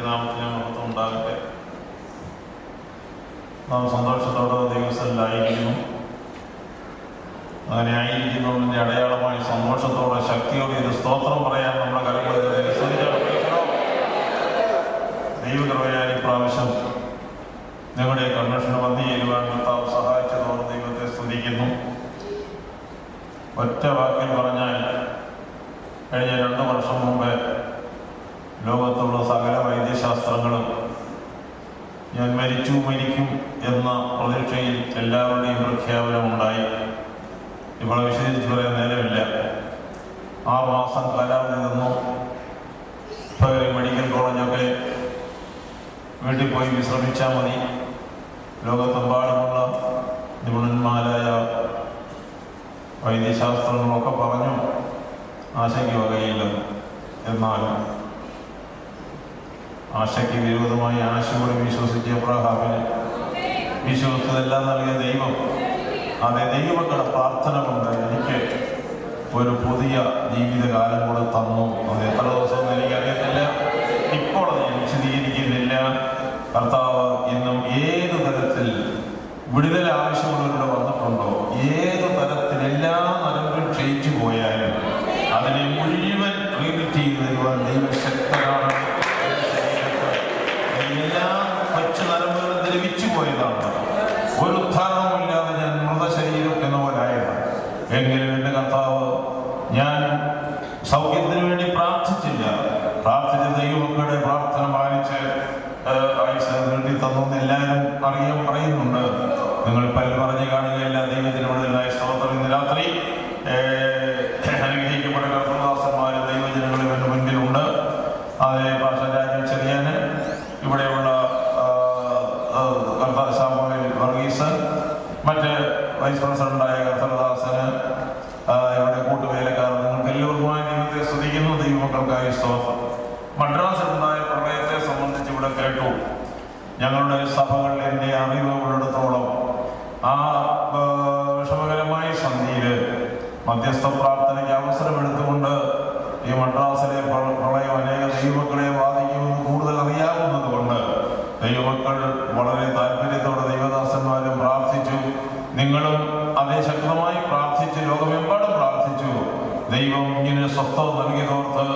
നാമത്തിന് മഹത്വം ഉണ്ടാകട്ടെ. നാം സന്തോഷത്തോടെ ദിവസത്തിലായിരിക്കുന്നു. അങ്ങനെ ആയിരിക്കുന്നതിൻ്റെ അടയാളമായി സന്തോഷത്തോടെ ശക്തിയോടെ ഇത് സ്തോത്രം പറയാൻ നമ്മുടെ കരങ്ങളിൽ ദൈവകൃപയാൽ ഇപ്രാവശ്യം ഞങ്ങളുടെ കൺവെൻഷന് വന്നു ചേരുവാൻ കർത്താവ് സഹായിച്ചതോടെ ദൈവത്തെ സ്തുതിക്കുന്നു. ഒറ്റ വാക്കിൽ പറഞ്ഞാൽ കഴിഞ്ഞ 2 വർഷം മുമ്പ് ലോകത്തുള്ള സകല വൈദ്യശാസ്ത്രങ്ങളും ഞാൻ മരിക്കും എന്ന പ്രതീക്ഷയിൽ എല്ലാവരുടെയും പ്രഖ്യാപനമുണ്ടായി. ഇപ്പോൾ വിശദീകരിച്ച് പറയാൻ നേരമില്ല. 6 മാസം കാലാവധി നിന്നു. മെഡിക്കൽ കോളേജൊക്കെ വീട്ടിൽ പോയി വിശ്രമിച്ചാൽ മതി. ലോകത്തെമ്പാടുമുള്ള നിപുണന്മാരായ വൈദ്യശാസ്ത്രങ്ങളൊക്കെ പറഞ്ഞു ആശയ്ക്ക് വകയില്ല. എന്നാൽ ആശയ്ക്ക് വിരോധമായി ആശയോട് വിശ്വസിച്ച അബ്രഹാമിന് വിശ്വസിച്ചതെല്ലാം നൽകിയ ദൈവം, അതേ ദൈവമക്കളുടെ പ്രാർത്ഥന കൊണ്ട് എനിക്ക് ഒരു പുതിയ ജീവിതകാലം കൂടെ തന്നു. അത് എത്ര ദിവസം എനിക്കറിയത്തില്ല, ഇപ്പോൾ അത് ഞാൻ വിശദീകരിക്കുന്നില്ല. കർത്താവ് ഇന്നും ഏതു തരത്തിൽ വിടുതൽ ആവശ്യമുള്ളവരുടെ വന്നിട്ടുണ്ടോ, ഏതു തരത്തിൽ എല്ലാ നരമ്പും ക്ഷയിച്ചു പോയാലും അതിനെ മുഴുവൻ റീബിറ്റ് ചെയ്ത് തരുവാൻ ദൈവശക്തരാണ്. എല്ലാ കൊച്ചു നരമ്പുകളും ദ്രവിച്ചു പോയതാണ്. ഒരു ഉദ്ധാരണമില്ലാതെ ഞാൻ മൃതശരീരം എന്ന പോലായിരുന്നു. എങ്കിലും എൻ്റെ കർത്താവ്, ഞാൻ സൗഖ്യത്തിന് വേണ്ടി പ്രാർത്ഥിച്ചില്ല, പ്രാർത്ഥിച്ച ദൈവമക്കളുടെ പ്രാർത്ഥന പാലിച്ച് ആയുസ് നീട്ടി തന്നു എല്ലാവരും അറിയാൻ പറയുന്നുണ്ട്. നിങ്ങൾ പല്ല് പറഞ്ഞ് കാണുകയല്ല. ദൈവത്തിനുള്ളതായ സ്തോത്രം. ഇന്ന് രാത്രി അനുഗ്രഹിക്കപ്പെട്ട കർത്തദാസന്മാരും ദൈവജനങ്ങളും എൻ്റെ മുൻപിലുണ്ട്. അതേ ഭാഷ രാജ്യം ചെറിയാന്, ഇവിടെയുള്ള സാമുവേൽ വർഗീസ്, മറ്റ് വൈസ് പ്രസിഡന്റായ കർത്തദാസന്, ഇവിടെ കൂട്ടുവേലക്കാർ, നിങ്ങൾക്ക് എല്ലാവർക്കുമായി ദൈവത്തെ സ്തുതിക്കുന്നു. ദൈവമക്കൾക്കായി സ്തോത്രം. മദ്രാസിലുണ്ടായ പ്രളയത്തെ സംബന്ധിച്ച് ഇവിടെ കേട്ടു. ഞങ്ങളുടെ സഭകളിൽ എൻ്റെ അറിവുള്ളിടത്തോളം ആ വിഷമകരമായ സന്ധിയിൽ മധ്യസ്ഥ പ്രാർത്ഥനയ്ക്ക് അവസരമെടുത്തുകൊണ്ട് ഈ മദ്രാസിലെ പ്രളയം അനേക ദൈവമക്കളെ ബാധിക്കുമെന്ന് കൂടുതൽ അറിയാവുന്നത് കൊണ്ട് ദൈവമക്കൾ വളരെ താല്പര്യത്തോടെ ദൈവദാസന്മാരും പ്രാർത്ഥിച്ചു. നിങ്ങളും അതേ ശക്തമായി പ്രാർത്ഥിച്ച് ലോകമെമ്പാടും പ്രാർത്ഥിച്ചു. ദൈവം ഇങ്ങനെ സ്വസ്ഥത നൽകിയതോർത്ത്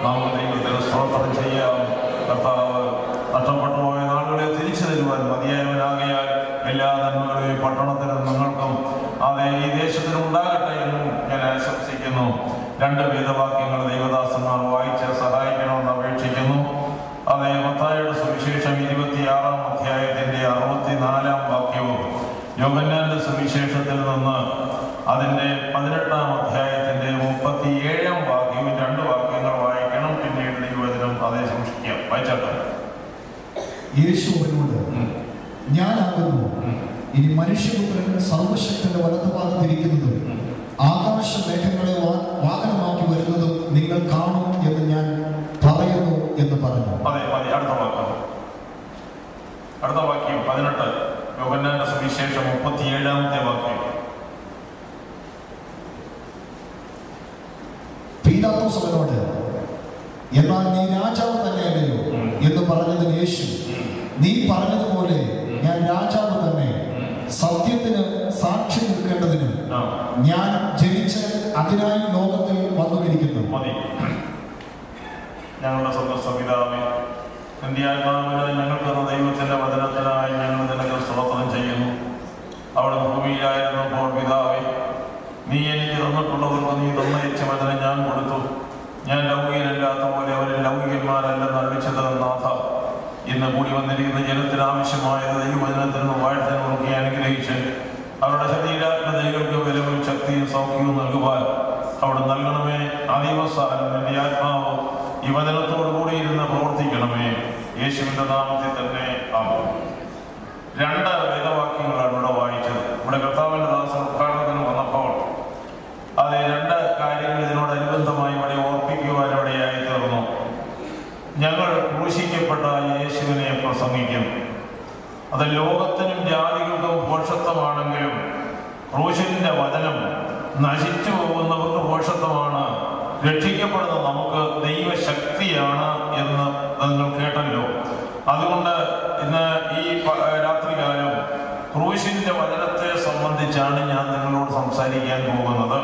നമുക്ക് ദൈവത്തിന് സ്തോത്രം ചെയ്യാം. കർത്താവ് നഷ്ടപ്പെട്ടു പോയ നാളുകളെ തിരിച്ചു തരുവാൻ മതിയായവനാകിയാൽ എല്ലാ നന്മകളെയും പട്ടണത്തിനും നിങ്ങൾക്കും അതേ ഈ ദേശത്തിനും ഉണ്ടാകട്ടെ എന്നും ഞാൻ ആശംസിക്കുന്നു. 2 വേദവാക്യങ്ങൾ ദൈവദാസന്മാർ വായിച്ച് സഹായിക്കണമെന്ന് അപേക്ഷിക്കുന്നു. അതേ മത്തായിയുടെ സുവിശേഷം 26-ാം അധ്യായത്തിൻ്റെ 64-ാം വാക്യവും യോഹന്നാന്റെ സുവിശേഷത്തിൽ നിന്ന് അതിൻ്റെ 18-ാം അധ്യായത്തിൻ്റെ 37-ാം വാക്യവും 2 വാക്യങ്ങൾ വായിക്കണം. പിന്നീട് ദൈവവചനം അതേ സൂക്ഷിക്കാം. വായിച്ചാട്ടെ. യേശു അവനോട്, ഞാനാകുന്നു ഇനി മനുഷ്യപുത്രൻ സർവശക്തന്റെ വലതുഭാഗത്തിരിക്കുന്നതും ആകാശമേഘങ്ങളെ വാഹനമാക്കി വരുന്നതും നിങ്ങൾ കാണും എന്ന് ഞാൻ പറയുന്നു എന്ന് പറഞ്ഞു. അതെ, അടുത്ത വാക്യം 18, യോഹന്നാന്റെ സുവിശേഷം 37-ാമത്തെ വാക്യം. പീലാത്തോസ് അവനോട്, എന്നാൽ നീ രാജാവ് തന്നെയല്ലയോ എന്ന് പറഞ്ഞതിന് യേശു, നീ പറഞ്ഞതുപോലെ ഞാൻ രാജാവ് തന്നെ. സത്യത്തിന് സാക്ഷി നിൽക്കേണ്ടതിന് ഞാൻ ജനിച്ച് അതിനായി ലോകത്തിൽ വന്നുമിരിക്കുന്നു. ഞങ്ങളുടെ സ്വന്തപിതാവേ, നിന്റെ ആത്മാവിനായി ഞങ്ങൾക്ക് ദൈവത്തിന്റെ വചനത്തിനായി ഞങ്ങൾ നിനക്ക് സ്തോത്രം ചെയ്യുന്നു. അവിടെ ഭൂമിയിലായിരുന്നപ്പോൾ പിതാവേ, നീ എനിക്ക് തന്നിട്ടുള്ളവർക്ക് നീ തന്നയച്ച വചനം ഞാൻ കൊടുത്തു. ഞാൻ ലൗകികനല്ലാത്ത പോലെ അവരിൽ ലൗകികന്മാരല്ലെന്ന് അറിയിച്ചത് നാഥ. ഇന്ന് കൂടി വന്നിരിക്കുന്ന ജനത്തിന് ആവശ്യമായത് ദൈവവചനത്തിനും വാഴ്ത്തനും നോക്കി അനുഗ്രഹിച്ച് അവരുടെ ശരീരാത്മതകൾക്ക് ബലവും ശക്തിയും സൗഖ്യവും നൽകുവാൻ അവിടെ നൽകണമേ. ആദിവസാനം നിന്റെ ആത്മാവ് ഈ വചനത്തോടു കൂടി ഇരുന്ന് പ്രവർത്തിക്കണമേ. യേശുവിന്റെ നാമത്തിൽ തന്നെ ആകും. 2 വേദവാക്യങ്ങളാണ് ഇവിടെ വായിച്ചത്. ഇവിടെ കർത്താവിന്റെ ദാസൻ ഉദ്ഘാടനത്തിന് വന്നപ്പോൾ അതേ 2 കാര്യങ്ങൾ ഇതിനോടനുബന്ധമായി ഇവിടെ ഓർപ്പിക്കുവാൻ ഇവിടെയായി തീർന്നു. ഞങ്ങൾ ക്രൂശിക്കപ്പെട്ട യേശുവിനെ പ്രസംഗിക്കും. അത് ലോകത്തിനും ജാതികൾക്കും ഭോഷത്വമാണെങ്കിലും ക്രൂശിന്റെ വചനം നശിച്ചു പോകുന്നവർക്ക് ഭോഷത്വമാണ്, രക്ഷിക്കപ്പെടുന്ന നമുക്ക് ദൈവശക്തിയാണ് എന്ന് നിങ്ങൾ കേട്ടല്ലോ. അതുകൊണ്ട് ഇന്ന് ഈ രാത്രികാലം ക്രൂശിന്റെ വചനത്തെ സംബന്ധിച്ചാണ് ഞാൻ നിങ്ങളോട് സംസാരിക്കാൻ പോകുന്നത്.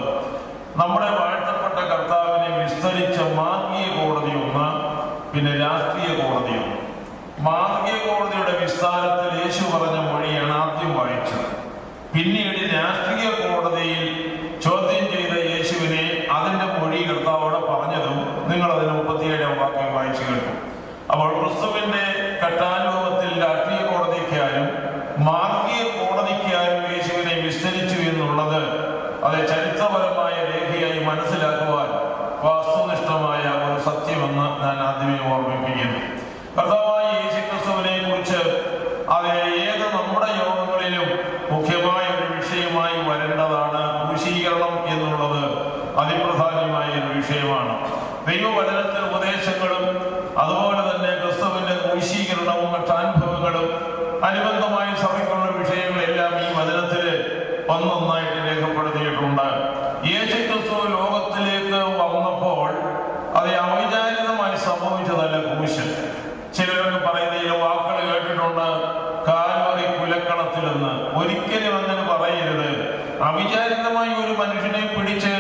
നമ്മുടെ വാഴ്ത്തപ്പെട്ട കർത്താവിനെ വിസ്തരിച്ച മാർഗീയ കോടതി ഒന്ന്, പിന്നെ രാഷ്ട്രീയ കോടതി ഒന്ന്. മാർഗീയ കോടതിയുടെ വിസ്താരത്തിൽ യേശു പറഞ്ഞ മൊഴിയാണ് ആദ്യം വായിച്ചത്. പിന്നീട് രാഷ്ട്രീയ കോടതിയിൽ ചോദ്യം ചെയ്ത യേശുവിനെ അതിന്റെ മൊഴി കർത്താവോട് പറഞ്ഞതും നിങ്ങൾ അതിന് 37-ാം വാക്യം വായിച്ചു കേട്ടു. അപ്പോൾ ക്രിസ്തുവിന്റെ കട്ടാനുഭവത്തിൽ രാഷ്ട്രീയ കോടതിക്കാരും മാർഗീയ കോടതിക്കാരും യേശുവിനെ വിസ്തരിച്ചു എന്നുള്ളത് അത് ചരിത്രപരമായ രേഖയായി മനസ്സിലാക്കുവാൻ വാസ്തുനിഷ്ഠമായ ഒരു സത്യമെന്ന് ഞാൻ ആദ്യമേ ഓർമ്മിപ്പിക്കുന്നു. കർത്താവായ യേശുക്രിസ്തുവിനെ കുറിച്ച് അത് ഏത് നമ്മുടെ യോഗങ്ങളിലും മുഖ്യമായ ഒരു വിഷയമായി വരേണ്ടതാണ്. ക്രൂശീകരണം എന്നുള്ളത് അതിപ്രധാനമായ ഒരു വിഷയമാണ്. ദൈവവചനത്തിൽ ഉപദേശങ്ങളും അതുപോലെ തന്നെ ക്രിസ്തുവിന്റെ ക്രൂശീകരണവും മറ്റാനുഭവങ്ങളും അനുബന്ധമായി സഭയ്ക്കുള്ള വിഷയങ്ങളെല്ലാം ഈ വചനത്തില് ഒന്നൊന്നായിട്ട് രേഖപ്പെടുത്തിയിട്ടുണ്ട്. യേശുക്രിസ്തു ലോകത്തിലേക്ക് വന്നപ്പോൾ അത് അവിചാരിതമായി സംഭവിച്ചതല്ല ക്രൂശ്. ചിലരൊക്കെ പറയുന്ന വാക്കുകൾ കേട്ടിട്ടുണ്ട്, കാൽവറി കുലക്കളത്തിലെന്ന്. ഒരിക്കലും അങ്ങനെ പറയരുത്. അവിചാരിതമായി ഒരു മനുഷ്യനെ പിടിച്ച്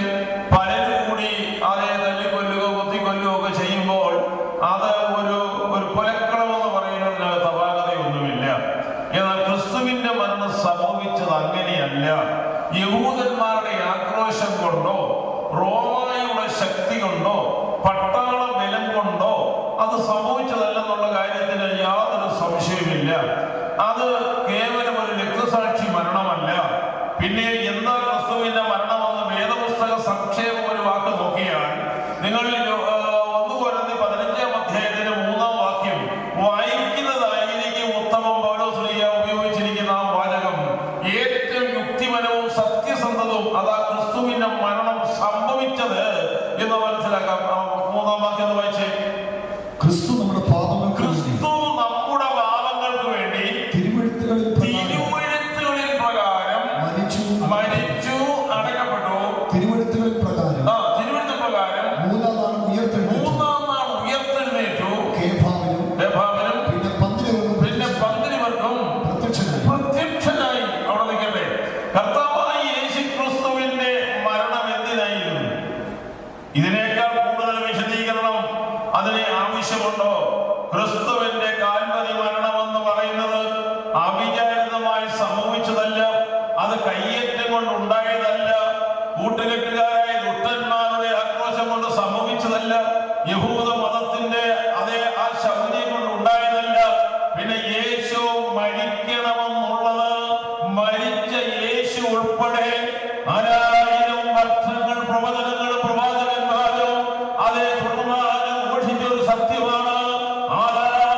പലരും കൂടി അതേ തല്ലിക്കൊല്ലുകയോ കുത്തിക്കൊല്ലുകയോ ഒക്കെ ചെയ്യുമ്പോൾ അത് ഒരു കൊലക്കളം എന്ന് പറയുന്നതിനകത്ത് അപാകതയൊന്നുമില്ല. എന്നാൽ ക്രിസ്തുവിന്റെ മരണം സംഭവിച്ചത് അങ്ങനെയല്ല. യഹൂദന്മാരുടെ ആക്രോശം കൊണ്ടോ റോമായുടെ ശക്തി കൊണ്ടോ പട്ടാള ബലം കൊണ്ടോ അത് സംഭവിച്ചതല്ലെന്നുള്ള കാര്യത്തിന് യാതൊരു സംശയവുമില്ല. അത് കേവലം ഒരു രക്തസാക്ഷി മരണമല്ല. പിന്നെ എന്താ ക്രിസ്തുവിന്റെ മരണമെന്ന് വേദപുസ്തക സംക്ഷേപം ഒരു വാക്ക് നോക്കിയാൽ നിങ്ങൾ 1 കൊരിന്ത്യർ 15-ാം അധ്യായത്തിന്റെ 3-ാം വാക്യം വായിക്കുന്നതായിരിക്കും ഉത്തമം. പൗലോസ് ഉപയോഗിച്ചിരിക്കുന്ന ആ വാചകം ഏറ്റവും യുക്തിപരവും സത്യസന്ധവും അതാ ക്രിസ്തുവിന്റെ മരണം സംഭവിച്ചത് എന്ന് മനസ്സിലാക്കാം. 3-ാം വാക്യം വായിച്ചേ. ക്രിസ്തു നമ്മുടെ പാപങ്ങൾക്ക് വേണ്ടി തിരുവെഴുത്തുകളിൽ പ്രകാരം മരിച്ചു അടക്കപ്പെട്ടു. തിരുവെഴുത്തുകൾ പ്രകാരം 3-ാം നാൾ ഉയർത്തെഴുന്നേറ്റു. പിന്നെ പന്തിരുവർക്കും പ്രത്യക്ഷനായി. അവിടെ നിൽക്കട്ടെ. കർത്താവായ യേശുക്രിസ്തുവിന്റെ മരണം എന്തിനായിരുന്നു? ഇതിനേക്കാൾ കൂടുതൽ വിശദീകരണം അതിന് ആവശ്യമുണ്ടോ? ക്രിസ്തുവിന്റെ കാൽവരി മരണമെന്ന് പറയുന്നത് അവിചാരിതമായി സംഭവിച്ചതല്ല. അത് കയ്യേറ്റം കൊണ്ട് ഉണ്ടായതല്ല. കൂട്ടുകെട്ടുകാരായ ദുഷ്ടന്മാരുടെ ആക്രോശം കൊണ്ട് സംഭവിച്ചതല്ല. യഹൂദ മതത്തിന്റെ അതേ ആ ശൗര്യം കൊണ്ട് ഉണ്ടായതല്ല. പിന്നെ യേശു മരിക്കണമെന്നുള്ളത് മരിച്ച യേശു ഉൾപ്പെടെ 1000 വർഷങ്ങൾ പ്രവാചകന്മാരും അതേ തുടർന്ന് ഘോഷിച്ച ഒരു സത്യമാണ്. 1000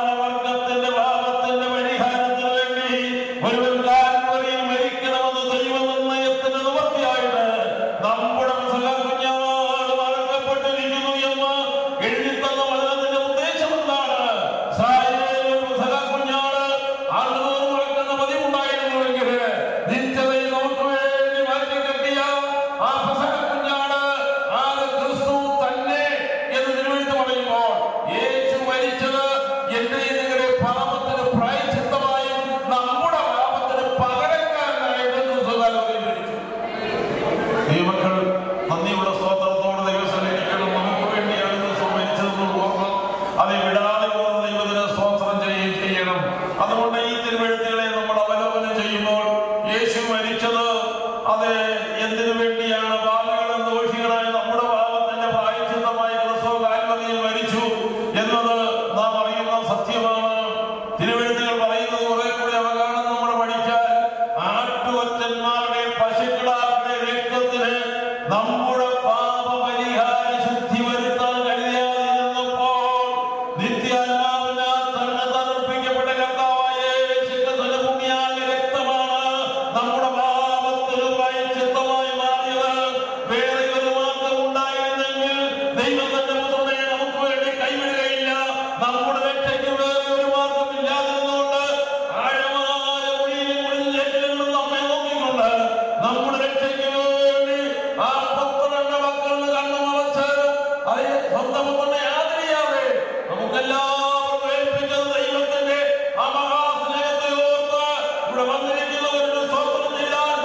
സ്വന്തം പുത്രനെ ആദരിയാതെ നമുക്കെല്ലാവർക്കും ഏൽപ്പിച്ചത് ദൈവത്തിന്റെ ആ മഹാസ്നേഹത്തെ ഓർത്ത് ഇവിടെ വന്നിരിക്കുന്നവരുടെ സ്തോത്രം ചെയ്യാൻ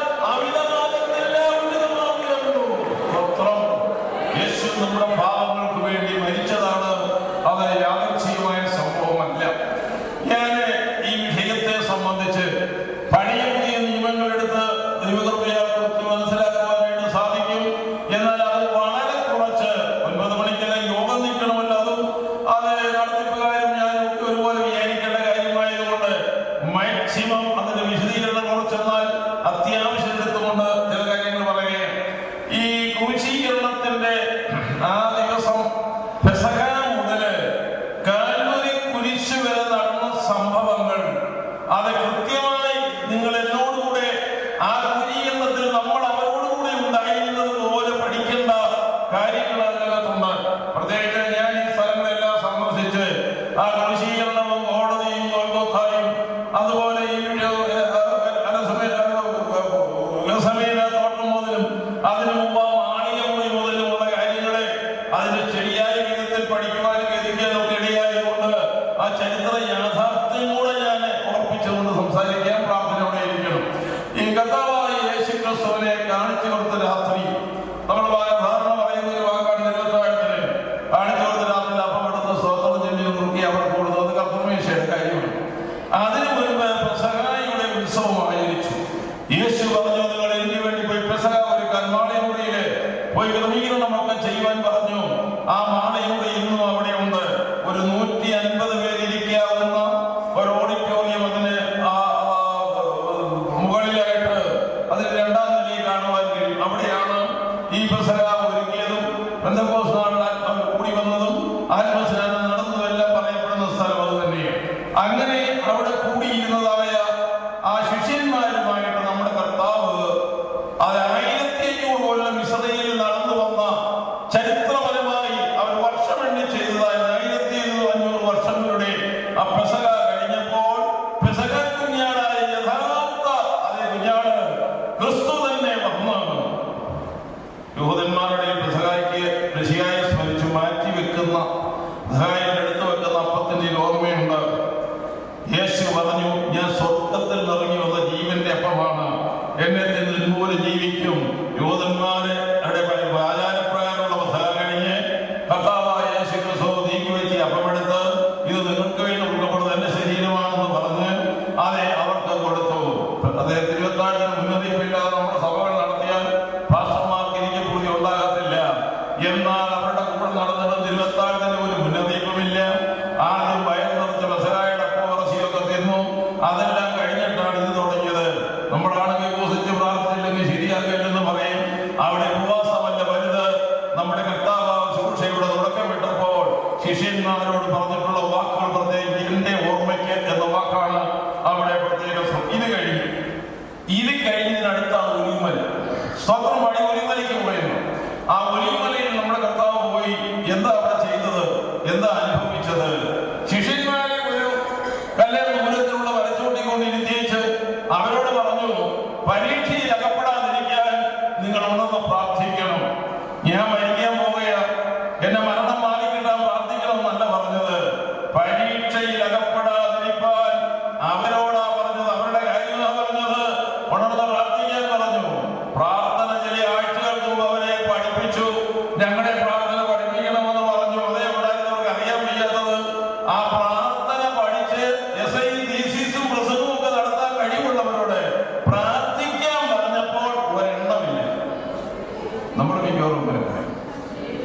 സ്തോത്രം. യേശു നമ്മുടെ പാപങ്ങൾക്ക് വേണ്ടി മരിച്ചതാണ്. അത് യാദൃച്ഛികമായ സംഭവമല്ല. ഞാൻ ഈ വിഷയത്തെ സംബന്ധിച്ച് പഴയ പുതിയ നിയമങ്ങളെടുത്ത് ദൈവകൃപയാൽ കുറിച്ച് മനസ്സിലാക്കുവാനായിട്ട് സാധിക്കും. എന്നാൽ അത് വളരെ കുറച്ച് 9 മണിക്കെല്ലാം യോഗം നിൽക്കണമല്ലോ. അതും അത് നടത്തിപ്പുകാരും ഞാനും ഒക്കെ ഒരുപോലെ വിചാരിക്കേണ്ട കാര്യമായതുകൊണ്ട് മാക്സിമം അതിന്റെ വിശദീകരണം കുറച്ചെന്നാൽ അത്യാവശ്യം എടുത്തുകൊണ്ട് ചില കാര്യങ്ങൾ പറയുകയാണ്. ഈ ക്രൂശീകരണത്തിന്റെ ആ ദിവസം പെസഹ മുതല് കാൽവരി കുരിശ് വരെ നടന്ന സംഭവങ്ങൾ അത് കൃത്യമായി നിങ്ങൾ എന്നോടുകൂടെ ആ ക്രൂശീകരണത്തിൽ നമ്മൾ അവരോടുകൂടെ ഉണ്ടായിരുന്നത് പോലെ പഠിക്കേണ്ട കാര്യങ്ങൾ അതിനകത്തുണ്ട്. പ്രത്യേകിച്ച് ഞാൻ ഈ സ്ഥലങ്ങളെല്ലാം സന്ദർശിച്ച് ആ ക്രൂശീകരണവും കോടതിയും ഗോൽഗോഥായും അതുപോലെ ഈ തോട്ടം മുതലും അതിനു മുമ്പ് മാളികമുറി മുതലുമുള്ള കാര്യങ്ങളെ അതിന്റെ ശരിയായ വിധത്തിൽ പഠിക്കുവാനും എത്തിക്കാനും ഒക്കെ ഇടയായതുകൊണ്ട് ആ ചരിത്ര യാഥാർത്ഥ്യം കൂടെ ഞാൻ ഓർപ്പിച്ചുകൊണ്ട് സംസാരിക്കാൻ പ്രാർത്ഥനയോടെ ഇരിക്കണം. ഈ കർത്താവായ യേശു ക്രിസ്തുവിനെ കാണിച്ചു കൊടുത്ത രാത്രി നമ്മൾ സാധാരണ പറയുന്ന ഒരു വാക്കാണ് നിരത്താഴത്തിന് കാണിച്ചു കൊടുത്ത രാത്രി അപ്പമെടുത്ത് സ്തോത്രം ചൊല്ലി നോക്കി അവർ കൊടുത്തത് കർത്തൃമേശയുടെ കാര്യമാണ്. അതിനു മുൻപ് പെസഹായുടെ ഉത്സവം ആചരിച്ചു. യേശു പറഞ്ഞു, നിങ്ങൾ എനിക്ക് വേണ്ടി പോയി പെസഹ ഒരു കന്മാളയമുറിയില് പോയി ക്രമീകരണമൊക്കെ ചെയ്യുവാൻ പറഞ്ഞു. ആ മാളയമുറി ഇന്നും അവിടെ ഉണ്ട്. ഒരു 150 പേരിരിക്കാവുന്ന ഒരു ഓഡിറ്റോറിയം അതിന് മുകളിലായിട്ട് അതിന് 2ാം നിലയിൽ കാണുവാൻ കഴിയും. അവിടെയാണ് ഈ പെസഹ ഒരുക്കിയതും പെന്തക്കോസ്ത് നാളിൽ ആത്മാവ് കൂടി വന്നതും ആത്മസ്നാനം നടന്നതെല്ലാം പറയപ്പെടുന്ന സ്ഥലം അത് തന്നെയാണ്. അങ്ങനെ അവിടെ കൂടിയിരുന്നതായ ആ ശിഷ്യന്മാരുമായിട്ട് നമ്മുടെ കർത്താവ് അത് 1500 കൊല്ലം ഇസ്രായേലിൽ നടന്നു വന്ന ചരിത്രപരമായി അവർ വർഷമെണ്ണി ചെയ്തതായ 1500 വർഷങ്ങളുടെ ആ പെസഹ കഴിഞ്ഞപ്പോൾ പെസഹ കുഞ്ഞാടായ യഥാർത്ഥ അതേ കുഞ്ഞാട് ക്രിസ്തു തന്നെ വന്നു. യഹൂദന്മാരുടെ പെസഹായ്ക്ക് ഋഷിയായി സ്മരിച്ചു മാറ്റി വെക്കുന്ന പെസഹായുടെ എടുത്തു വെക്കുന്ന അപ്പത്തിന്റെ ഓർമ്മയുണ്ട്. യേശു പറഞ്ഞു, ഞാൻ സ്വർഗത്തിൽ നിറങ്ങി വന്ന ജീവന്റെ അപ്പമാണ്, എന്നെ തിന്ന് ഇതുപോലെ ജീവിക്കും. യൂദന്മാരെ ആചാരപ്രകാരമുള്ള പെസഹ കഴിഞ്ഞ് കർത്താവായ യേശു ക്രിസ്തു നീക്കി വെച്ച് അപ്പമെടുത്ത് ഇത് നിങ്ങൾക്ക് വേണ്ടി കൊടുക്കപ്പെടുന്നത് എന്റെ ശരീരമാണെന്ന് പറഞ്ഞ് അതെ അവർക്ക് കൊടുത്തു. അതേ തിരുവത്താഴിന് മുന്നറിയിപ്പില്ലാതെ നമ്മുടെ സഭകൾ നടത്തിയാൽ പാസ്റ്റർമാർക്ക് ഇരിക്കപ്പൂതി ഉണ്ടാകത്തില്ല. എന്നാൽ അവരുടെ കൂടെ നടന്നിട്ട് തിരുവത്താഴത്തിന് ഒരു മുന്നറിയിപ്പുമില്ല. ആദ്യം വയർ നിറച്ച പെസഹായുടെ അപ്പവറശിയൊക്കെ തിന്നു. അതെല്ലാം കഴിഞ്ഞിട്ടാണ് ഇത് തുടങ്ങിയത്. നമ്മളാണെങ്കിൽ ഉപസിച്ച് പ്രാർത്ഥനയില്ലെങ്കിൽ ശരിയാകില്ലെന്ന് പറയും. അവിടെ ഉപവാസമല്ല വലുത്. നമ്മുടെ കർത്താവ് ശുശ്രൂഷയുടെ തുടക്കമിട്ടപ്പോൾ ശിഷ്യന്മാരോട് പറഞ്ഞിട്ടുള്ള വാക്കുകൾ പ്രത്യേകിച്ച് എന്റെ ഓർമ്മയ്ക്ക് എന്ന വാക്കാണ് അവിടെ പ്രത്യേക. ഇത് കഴിഞ്ഞതിനടുത്താണ് ഒലിവുമല. സ്തോത്രം വഴി ഒലിവുമലയ്ക്ക് പോയിരുന്നു. ആ ഒലിവുമലയിൽ നമ്മുടെ കർത്താവ് പോയി എന്താ അവിടെ ചെയ്തത്, എന്താ അനുഭവിച്ചത്? ശിഷ്യന്മാരെ ഒരു കല്ലേറ് ദൂരത്തിലുള്ള വരച്ചോട്ടിക്കൊണ്ടിരുത്തിച്ച് അവരോട് പറഞ്ഞു, പരീക്ഷയിൽ അകപ്പെടാതിരിക്കാൻ നിങ്ങൾ ഉണർന്ന് പ്രാർത്ഥിക്കണം. ഞാൻ മരിക്കാൻ പോവുകയാണ്, എന്നെ മരണം മാറിക്കിട്ടാൻ പ്രാർത്ഥിക്കണം എന്നല്ല പറഞ്ഞത്. പരീക്ഷയിൽ അകപ്പെടാതിരിക്കാൻ അവരോടാ പറഞ്ഞത്. അവരുടെ കാര്യങ്ങളാ പറഞ്ഞത്. ഉണർന്ന് പ്രാർത്ഥിക്കാൻ പറഞ്ഞു. പ്രാർത്ഥന ചില ആഴ്ചകൾക്ക് മുമ്പ് അവരെ പഠിപ്പിച്ചു. ഞങ്ങളെ പ്രാർത്ഥന പഠിപ്പിക്കണമെന്ന് പറഞ്ഞു. അതേ ഉണ്ടായിരുന്നവർക്ക് അറിയാൻ വയ്യാത്തത്. ആ പ്രാർത്ഥന പഠിച്ച് തീസിസും പ്രസംഗവും ഒക്കെ നടത്താൻ കഴിവുള്ളവരോട് പ്രാർത്ഥിക്കാൻ പറഞ്ഞപ്പോൾ ഒരെണ്ണമില്ല. നമ്മൾ മിക്കവാറും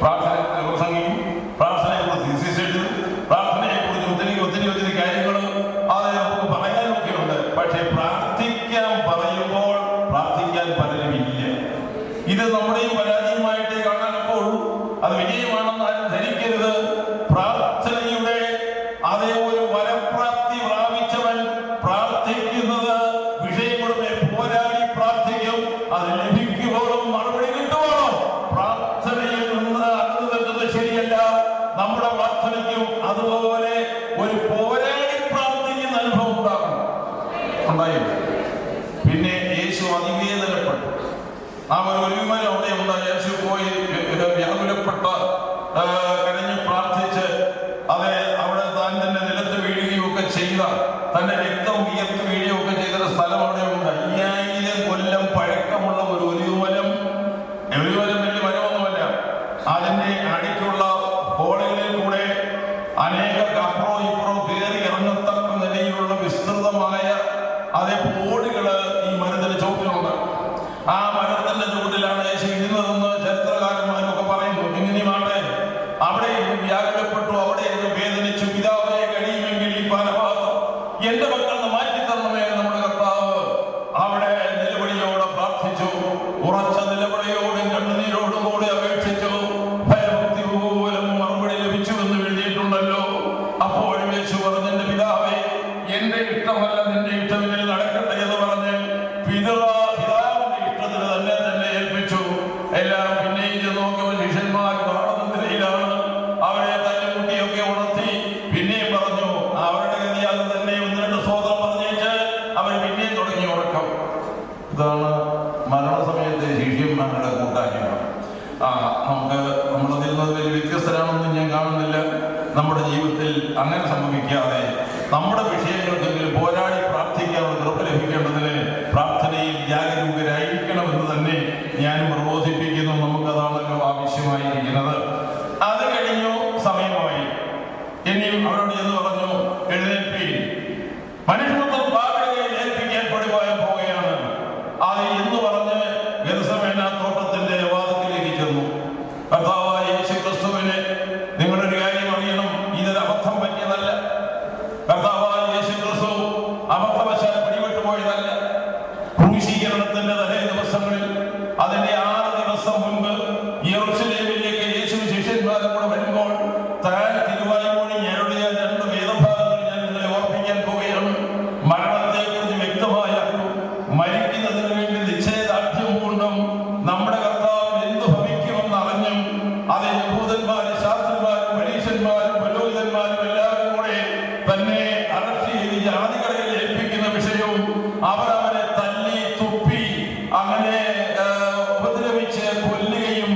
പ്രാർത്ഥന പ്രസംഗിക്കും, പ്രാർത്ഥനയെ തീസിസ് എഴുതും, പ്രാർത്ഥനയെ കുറിച്ച് ഒത്തിരി കാര്യങ്ങൾ അത് നമുക്ക് പറയാനൊക്കെ ഉണ്ട്. പക്ഷെ പ്രാർത്ഥിക്കാൻ പറയുമ്പോൾ പ്രാർത്ഥിക്കാൻ പലരുമില്ല. ഇത് നമ്മുടെയും പരാജയമായിട്ടേ കാണാനൊക്കെ ഉള്ളൂ. അത് വിജയമാണെന്ന് ആരും ധരിക്കരുത്. പ്രാർത്ഥനയുടെ അതേ ഒരു വരപ്രാപ്തി പ്രാപിച്ചവൻ പ്രാർത്ഥിക്കുന്നത് വിഷയങ്ങളുടെ പോരാടി പ്രാർത്ഥിക്കും. അത് ലഭിക്കുമ്പോഴും മറുപടി കിട്ടുവാണോ? പ്രാർത്ഥനയിൽ നിന്ന് അകന്നു നിൽക്കുന്നത് ശരിയല്ല. നമ്മുടെ പ്രാർത്ഥനയ്ക്കും അതുപോലെ ഒരു പോരാടി പ്രാർത്ഥിക്കുന്ന അനുഭവം ഉണ്ടായിരുന്നു. പിന്നെ യേശു അതിവേദനപ്പെട്ടു. ആ ഒരു ഒലിവുമല അവിടെ ഉണ്ട്. യേശു പോയി വ്യാകുലപ്പെട്ട ഒരു സ്ഥലം അവിടെ ഉണ്ട്. 5000 കൊല്ലം പഴക്കമുള്ള ഒരു ഒലിവുമരം. ഒലിവുമരം വലിയ മരമൊന്നുമല്ല. അതിന്റെ അടിക്കുള്ള ഹോളുകളിൽ കൂടെ അനേകം അപ്പുറവും ഇപ്പുറവും കയറി ഇറങ്ങത്തക്ക നിലയിലുള്ള വിസ്തൃതമായ അതേ പോടുകള് ഈ മരത്തിന്റെ ചുവട്ടിലുണ്ട്. ആ മരത്തിന്റെ ചുവട്ടിലാണ് യേശു ഇരുന്നതെന്ന് ചരിത്രകാരന്മാരൊക്കെ പറയുന്നു. എങ്ങനെയുമാട്ടെ അവിടെ വ്യാകുലപ്പെട്ടു, അവിടെ വേദനിച്ചു. പിതാവേ, കഴിയുമെങ്കിൽ ഈ പാനപാത്രം എന്റെ മക്കളിൽ മാറ്റി തരണമേ. നമ്മുടെ കർത്താവ് അവിടെ നിലവിളിയോടെ പ്രാർത്ഥിച്ചു. ഉറച്ച നിലവിളിയോടും കണ്ണുനീരോടും കൂടി അപേക്ഷിച്ചു. ഭയഭക്തി പോലും മറുപടി ലഭിച്ചു എന്ന് എഴുതിയിട്ടുണ്ടല്ലോ. അപ്പോഴും യേശു പറഞ്ഞു, എന്റെ പിതാവേ, എന്റെ ഇഷ്ടമല്ല നിന്റെ ഇഷ്ടമില്ല നടക്കട്ടെ എന്ന് പറഞ്ഞ് പിതാവിന്റെ ഇഷ്ടത്തിന് തന്നെ ഏൽപ്പിച്ചു. എല്ലാവരും പിന്നെയും നോക്കിയപ്പോൾ ശിഷ്യന്മാർ പാഠനിലയിലാണ്. അവരെ തല്ലുകുട്ടിയൊക്കെ ഉണർത്തി പിന്നെയും പറഞ്ഞു. അവരുടെ ഗതിയാതെ തന്നെ 1-2 സ്തോത്രം പറഞ്ഞേച്ച് അവർ പിന്നെയും തുടങ്ങി ഉറക്കം. ഇതാണ് മരണസമയത്തെ ശിഷ്യന്മാരുടെ കൂട്ടായ്മ. നമ്മളതിൽ നിന്ന് വലിയ വ്യത്യസ്തരാണെന്നും ഞാൻ കാണുന്നില്ല. നമ്മുടെ ജീവിതത്തിൽ അങ്ങനെ സംഭവിക്കാതെ നമ്മുടെ വിഷയങ്ങൾക്കെങ്കിലും പോരാടി പ്രാർത്ഥിക്കാനുള്ള കൃപ ലഭിക്കേണ്ടതിന് പ്രാർത്ഥനയിൽ ജാഗരൂകരായിരിക്കണമെന്ന് തന്നെ ഞാനും പ്രബോധിപ്പിക്കുന്നു. നമുക്കതാണല്ലോ ആവശ്യമായിരിക്കുന്നത്. അത് കഴിഞ്ഞു, സമയമായി. ഇനിയും അവരോട് എന്ന് പറഞ്ഞു, എഴുന്നേൽപ്പീൻ, മനുഷ്യപുത്രൻ പാപികളെ ഏൽപ്പിക്കാൻ പടിവാൻ പോവുകയാണ്. അത് എന്ന് പറഞ്ഞ് ഗെത്സമേന തോട്ടത്തിന്റെ വാതിൽക്കലേക്ക് ചെന്നു. കർത്താവായ യേശു ക്രിസ്തുവിനെ നിങ്ങളൊരു കാര്യം അറിയണം, ഇതൊരു അബദ്ധം പറ്റിയതല്ല. കർത്താവായ യേശു ക്രിസ്തു അബദ്ധവശാൽ പിടിവിട്ടു പോയതല്ല. ക്രൂശീകരണത്തിന്റെ തലേ ദിവസങ്ങളിൽ, അതിന്റെ 6 ദിവസം മുൻപ് യെരൂശലേമിലേക്ക് യേശു ശിഷ്യന്മാരും കൂടെ വരുമ്പോൾ താൻ തിരുവായ്മൊഴി ഞെരുടിയ 2 വേദഭാഗങ്ങൾ ഞാൻ നിങ്ങളെ ഓർപ്പിക്കാൻ പോവുകയാണ്. മരണത്തെക്കുറിച്ച് വ്യക്തമായ മരിക്കുന്നതിന് വേണ്ടി നിശ്ചയദാർഢ്യം കൊണ്ടും നമ്മുടെ കർത്താവിന് എന്ത് ഭവിക്കുമെന്ന് അറിഞ്ഞും അത് യഹൂദന്മാരും ശാസ്ത്രിമാരും പരീശന്മാരും പുരോഹിതന്മാരും എല്ലാവരും കൂടെ തന്നെ അറസ്റ്റ് ചെയ്ത് ജാതികളെ ഏൽപ്പിക്കുന്ന വിഷയവും അവർ അവരെ തല്ലി തുപ്പി അങ്ങനെ ഉപദ്രവിച്ച് കൊല്ലുകയും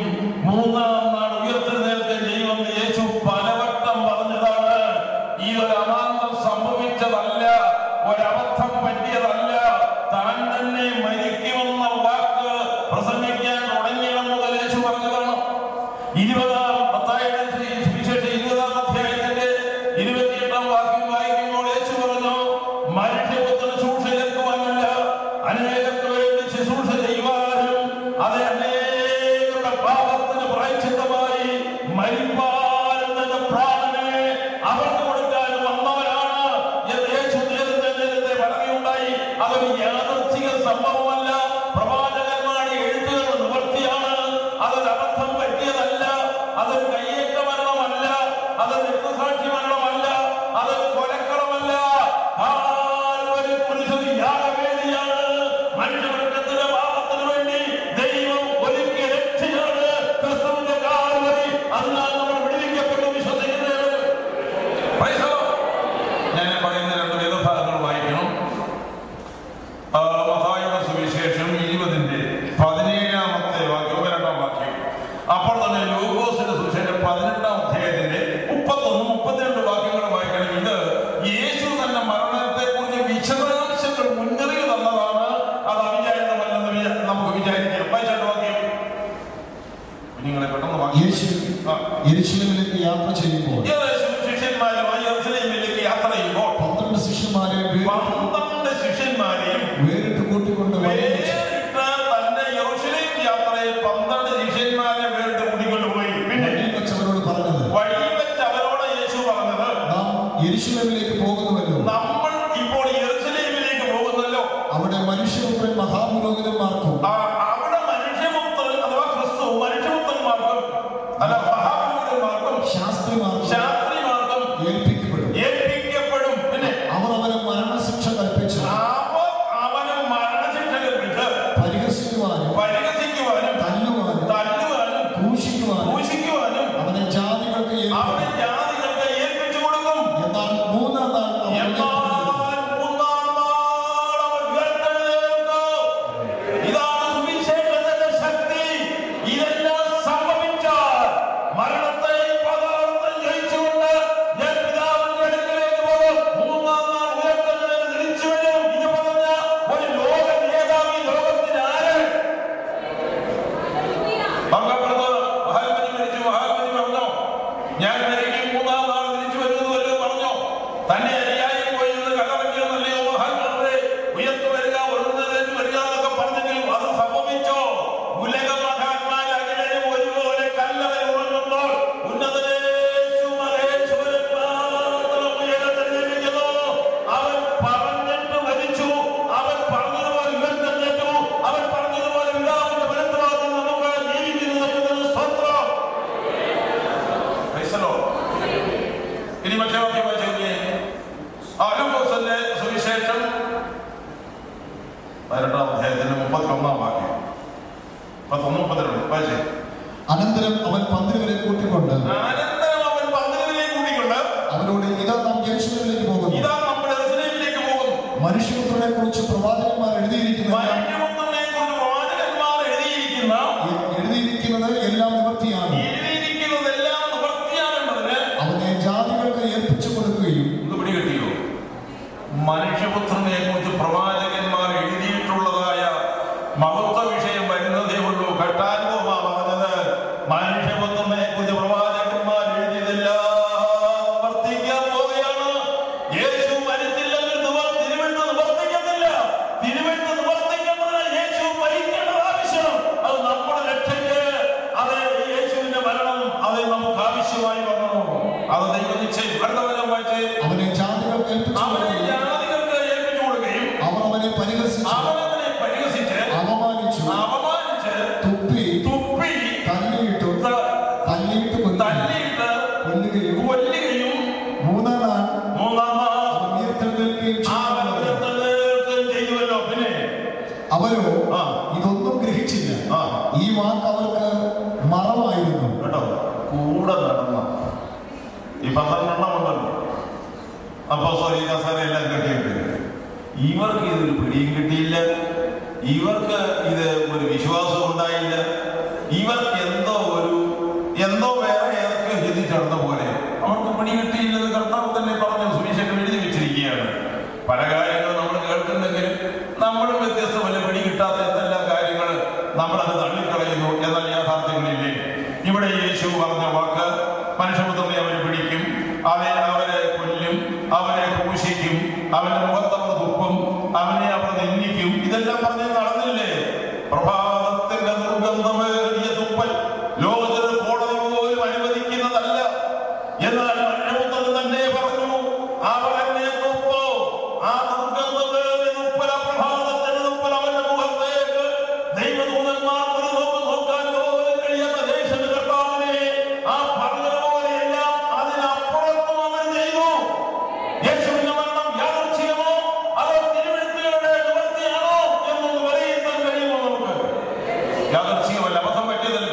3-ാം നാൾ ഉയർത്തെഴുന്നേൽക്കുകയും ചെയ്യുമെന്ന് യേശു പലവട്ടം പറഞ്ഞതാണ്. ഈ ഒരു അമാന്തം സംഭവിച്ചതല്ല, ഒരബദ്ധം പറ്റിയതല്ല. താൻ തന്നെ മരിക്കുമെന്ന വാക്ക് പ്രസംഗിക്കാൻ തുടങ്ങിയ മുതൽ യേശു പറഞ്ഞതാണ്. 20-ാം അധ്യായത്തിന്റെ 28-ാം വാക്യം വായിക്കുമ്പോൾ യേശു പറഞ്ഞു, മനുഷ്യപുത്രൻ ശുശ്രൂഷ ഏൽക്കുവാനല്ല, അനേകർക്ക് വേണ്ടി ശുശ്രൂഷ ചെയ്യുവാനും അത് അനേകരുടെ പാപത്തിന് പ്രായശ്ചിത്തമായി മരിപ്പാനും തന്റെ പ്രാണനെ അവർക്ക് കൊടുക്കാനും വന്നവരാണ് എന്ന് യേശു നേരത്തെ പറയുകയുണ്ടായി. അതൊരു യാദൃച്ഛിക സംഭവമല്ല. പ്രവാചകന്മാരുടെ എഴുത്തുകൾ നിവൃത്തിയാണ്. അതൊരു അബദ്ധം പറ്റിയതല്ല. അതൊരു കയ്യേറ്റ മരണമല്ല. അതൊരു രക്തസാക്ഷി മരണമല്ല. അതൊരു കൊലക്കളമല്ല. ഒരു യാഗവേദിയാണ്. മനുഷ്യവർഗത്തിന്റെ പാപത്തിന് വേണ്ടി ദൈവം ഒരുക്കിയ രക്ഷയാണ് ക്രിസ്തുവിന്റെ കാൽവരി. അതിനാൽ നമ്മൾ വിടുവിക്കപ്പെട്ടു വിശ്വസിക്കുന്നവർ. ഞാൻ പറയുന്ന 2 വേദഭാഗങ്ങൾ വായിക്കണം. മത്തായിയുടെ സുവിശേഷം 20-ന്റെ 17-ാമത്തെ വാക്യം, 2-ാം വാക്യം. അപ്പോൾ തന്നെ ലൂക്കോസിന്റെ സുവിശേഷം 18-ാം അധ്യായത്തിന്റെ 31-32 വാക്യങ്ങൾ വായിക്കണം. ഇത് യേശു തന്നെ മരണത്തെ കുറിച്ച് വിശദാംശങ്ങൾ മുന്നറിയിപ്പ് തന്നതാണ്. അത് അവിചാരിതമല്ലെന്ന് നമുക്ക് വിചാരിക്കാം. വായിച്ചാട്ട് വാക്യം നിങ്ങളെ പെട്ടെന്ന് വാക്യം. യെരൂശലേമിലേക്ക് യാത്ര ചെയ്യുമ്പോൾ ശിഷ്യന്മാരുമായി യെരൂശലേമിലേക്ക് യാത്ര ചെയ്യുമ്പോൾ 12 ശിഷ്യന്മാരെയും വേറിട്ട് കൂട്ടിക്കൊണ്ട് തന്റെ യെരൂശലേം യാത്രയിൽ 12 ശിഷ്യന്മാരെ വേറിട്ട് കൂട്ടിക്കൊണ്ടുപോയി. പിന്നെ വഴിയിൽ വെച്ച് അവരോട് യേശു പറഞ്ഞത്, നാം യെരൂശലേമിലേക്ക് പോകുന്നുവല്ലോ, നമ്മൾ ഇപ്പോൾ യെരൂശലേമിലേക്ക് പോകുന്നല്ലോ. അവിടെ മനുഷ്യപുത്രൻ മഹാപുരോഹിതന്മാർക്കും, അവിടെ മനുഷ്യപുത്രൻ അഥവാ ക്രിസ്തു മനുഷ്യപുത്രന്മാർക്കും അല്ല മഹാപുരോഹിതന്മാർക്കും ശാസ്ത്രിമാർക്കും ഏൽപ്പിക്കപ്പെടും. പിന്നെ അവർ അവന് മരണശിക്ഷ കൽപ്പിച്ചു. പരിഹസിക്കുവാനും തല്ലുവാനും ക്രൂശിക്കുവാനും അവനെ ജാതികൾക്ക് ഏൽപ്പിച്ചു കൊടുക്കും. എന്നാൽ 3-ാം നാൾ ഇതാണ് സുവിശേഷത്തിന്റെ ശക്തി. ഇതെല്ലാം സംഭവിച്ചാൽ മരണത്തെ ജയിച്ചുകൊണ്ട് ഞാൻ മരിക്കും, മൂന്നാം നാൾ തിരിച്ചു വരുമെന്ന് പറഞ്ഞോ? തന്നെ അരിയായി പോയിരുന്നത് കലവയ്ക്കുന്നല്ലയോ മഹാന്മാരെ, ഉയർത്തു വരിക, ഉണർന്നതിന് വരിക എന്നൊക്കെ പറഞ്ഞെങ്കിലും അത് സംഭവിച്ചോ? ഉലക മഹാന്മാർ അഖിലരും ഒരുപോലെ കല്ലറ ഉറങ്ങുമ്പോൾ ഉന്നതനേശു മഹേശ്വരൻ മാത്രം ഉയരത്തിൽ ലഭിക്കുന്നു. അവൻ പറഞ്ഞിട്ട് മരിച്ചു, അവൻ പറഞ്ഞതുപോലെ ഉയർത്തെഴുന്നേറ്റു, അവൻ പറഞ്ഞതുപോലെ പിതാവിന്റെ വലത്തുഭാഗത്ത് നമുക്ക് ജീവിക്കുന്നത് സ്വന്തം. ഇനി മറ്റേ വാക്യം വായിച്ചേ. ലൂക്കോസിന്റെ സുവിശേഷം 12-ാം അധ്യായത്തിന്റെ 31-ാം വാക്യം. 31-32 വായിച്ചേ. അനന്തരം അവൻ പന്തിരുവരെ കൂട്ടിക്കൊണ്ട് അവനോട്, ഇതാ നാം യെരൂശലേമിലേക്ക് പോകുന്നു. മനുഷ്യപുത്രനെ കുറിച്ച് പ്രവാചകന്മാർ എഴുതിയിരിക്കുന്നത് എല്ലാം നിവൃത്തിയാണ്. അവനെ ജാതികൾക്ക് ഏൽപ്പിച്ചു കൊടുക്കുകയും. പിടികിട്ടിയോ? മനുഷ്യപുത്രനെ കുറിച്ച് പ്രവാചകന്മാർ എഴുതിയിട്ടുള്ളതായ മഹത്വ വിഷയം വരുന്നതേ ഉള്ളൂ. ഘട്ടാനുഭവമാ പറഞ്ഞത്. മനുഷ്യപുത്രനെ കുറിച്ച് പ്രവാചകന്മാർ എഴുതിയതെല്ലാം നിവർത്തിക്കാൻ പോവുകയാണ്. യേശു മരിച്ചില്ലെങ്കിൽ തിരുവെഴുത്ത് നിവർത്തിക്കത്തില്ല. തിരുവെഴുത്ത് നിവർത്തിക്കേണ്ടതിന് യേശു മരിക്കേണ്ടത് ആവശ്യം. അത് നമ്മുടെ രക്ഷയ്ക്ക്, അത് യേശുവിന്റെ മരണം അത് നമുക്ക് ആവശ്യമായി വന്നു. അത് ദൈവനിശ്ചയം. അടുത്ത വചനം വായിച്ചേ. അവനെ ജാതികൾക്ക് ഏൽപ്പിച്ചു കൊടുക്കുകയും അവർ അവനെ പരിഹസിച്ച് അപമാനിച്ച് തുപ്പി തല്ലിയിട്ട് കൊല്ലുകയും മൂന്നാം നാൾ ഉയർത്തെഴുന്നേൽക്കുകയും ചെയ്യുമല്ലോ. പിന്നെ അവരോ ഇതൊന്നും ഗ്രഹിച്ചില്ല. ഈ വാക്ക് അവർക്ക് മറവായിരുന്നു. കേട്ടോ, കൂടെ നടന്ന ഈ 12 ഉണ്ടല്ലോ. അപ്പോ കസേരയെല്ലാം കെട്ടിയിട്ട് ഇവർക്ക് ഇതൊരു പിടിയും കിട്ടിയില്ല. ഇവർക്ക് ഇത് ഒരു വിശ്വാസം ഉണ്ടായില്ല. ഇവർക്ക് എന്തോ വേറെ ഏതൊക്കെ ചിന്തിച്ചടന്ന പോലെ അവർക്ക് പിടി കിട്ടിയില്ലെന്ന് കർത്താവ് തന്നെ പറഞ്ഞു. സുവിശേഷം എഴുതി വെച്ചിരിക്കുകയാണ്. പല കാര്യങ്ങളും നമ്മൾ കേൾക്കുന്നെങ്കിലും നമ്മളും വ്യത്യസ്തമല്ല. പിടി കിട്ടാത്ത എന്തെല്ലാം കാര്യങ്ങൾ നമ്മളത് തള്ളിക്കളയുന്നു എന്നാൽ യാഥാർത്ഥ്യങ്ങളില്ലേ? ഇവിടെ യേശു പറഞ്ഞ വാക്ക്, മനുഷ്യപുത്രനെ അവന് പിടിക്കും, അവരെ കൊല്ലും, അവരെ ക്രൂശിക്കും, അവന്റെ മുഖത്തവർ തുപ്പും, അവനെ അവർ നിന്ദിക്കും. ഇതെല്ലാം പറഞ്ഞ് നടന്നില്ലേ? പ്രഭാതത്തിന്റെ ദുർഗന്ധമേറിയ തുപ്പൽ ലോകത്തിന് കോടതി പോലും അനുവദിക്കുന്നതല്ല. എന്നാൽ മനുഷ്യപുത്രൻ തന്നെ പറഞ്ഞു, അവനെ തുപ്പോ. ആ ദുർഗന്ധമേറിയ തുപ്പൽ, പ്രഭാതത്തിന്റെ തുപ്പൽ അവന്റെ മുഖത്തേക്ക് ദൈവദൂതന്മാർ ഒരു നോക്ക് നോക്കാൻ പോലും കഴിയാത്ത ദേശത്തിന്റെ കർത്താവിനെ ആ പറഞ്ഞതുപോലെയെല്ലാം അതിനപ്പുറത്തും അവർ ചെയ്തു. യേശുവിന്റെ മരണം യാദൃച്ഛികമോ അതോ തിരുവെഴുത്തുകളുടെ നിവൃത്തിയാണോ എന്നൊന്ന് വിലയിരുത്താൻ കഴിയുമോ നമുക്ക്? യാദൃച്ഛികമല്ല, അബദ്ധം പറ്റിയതല്ല.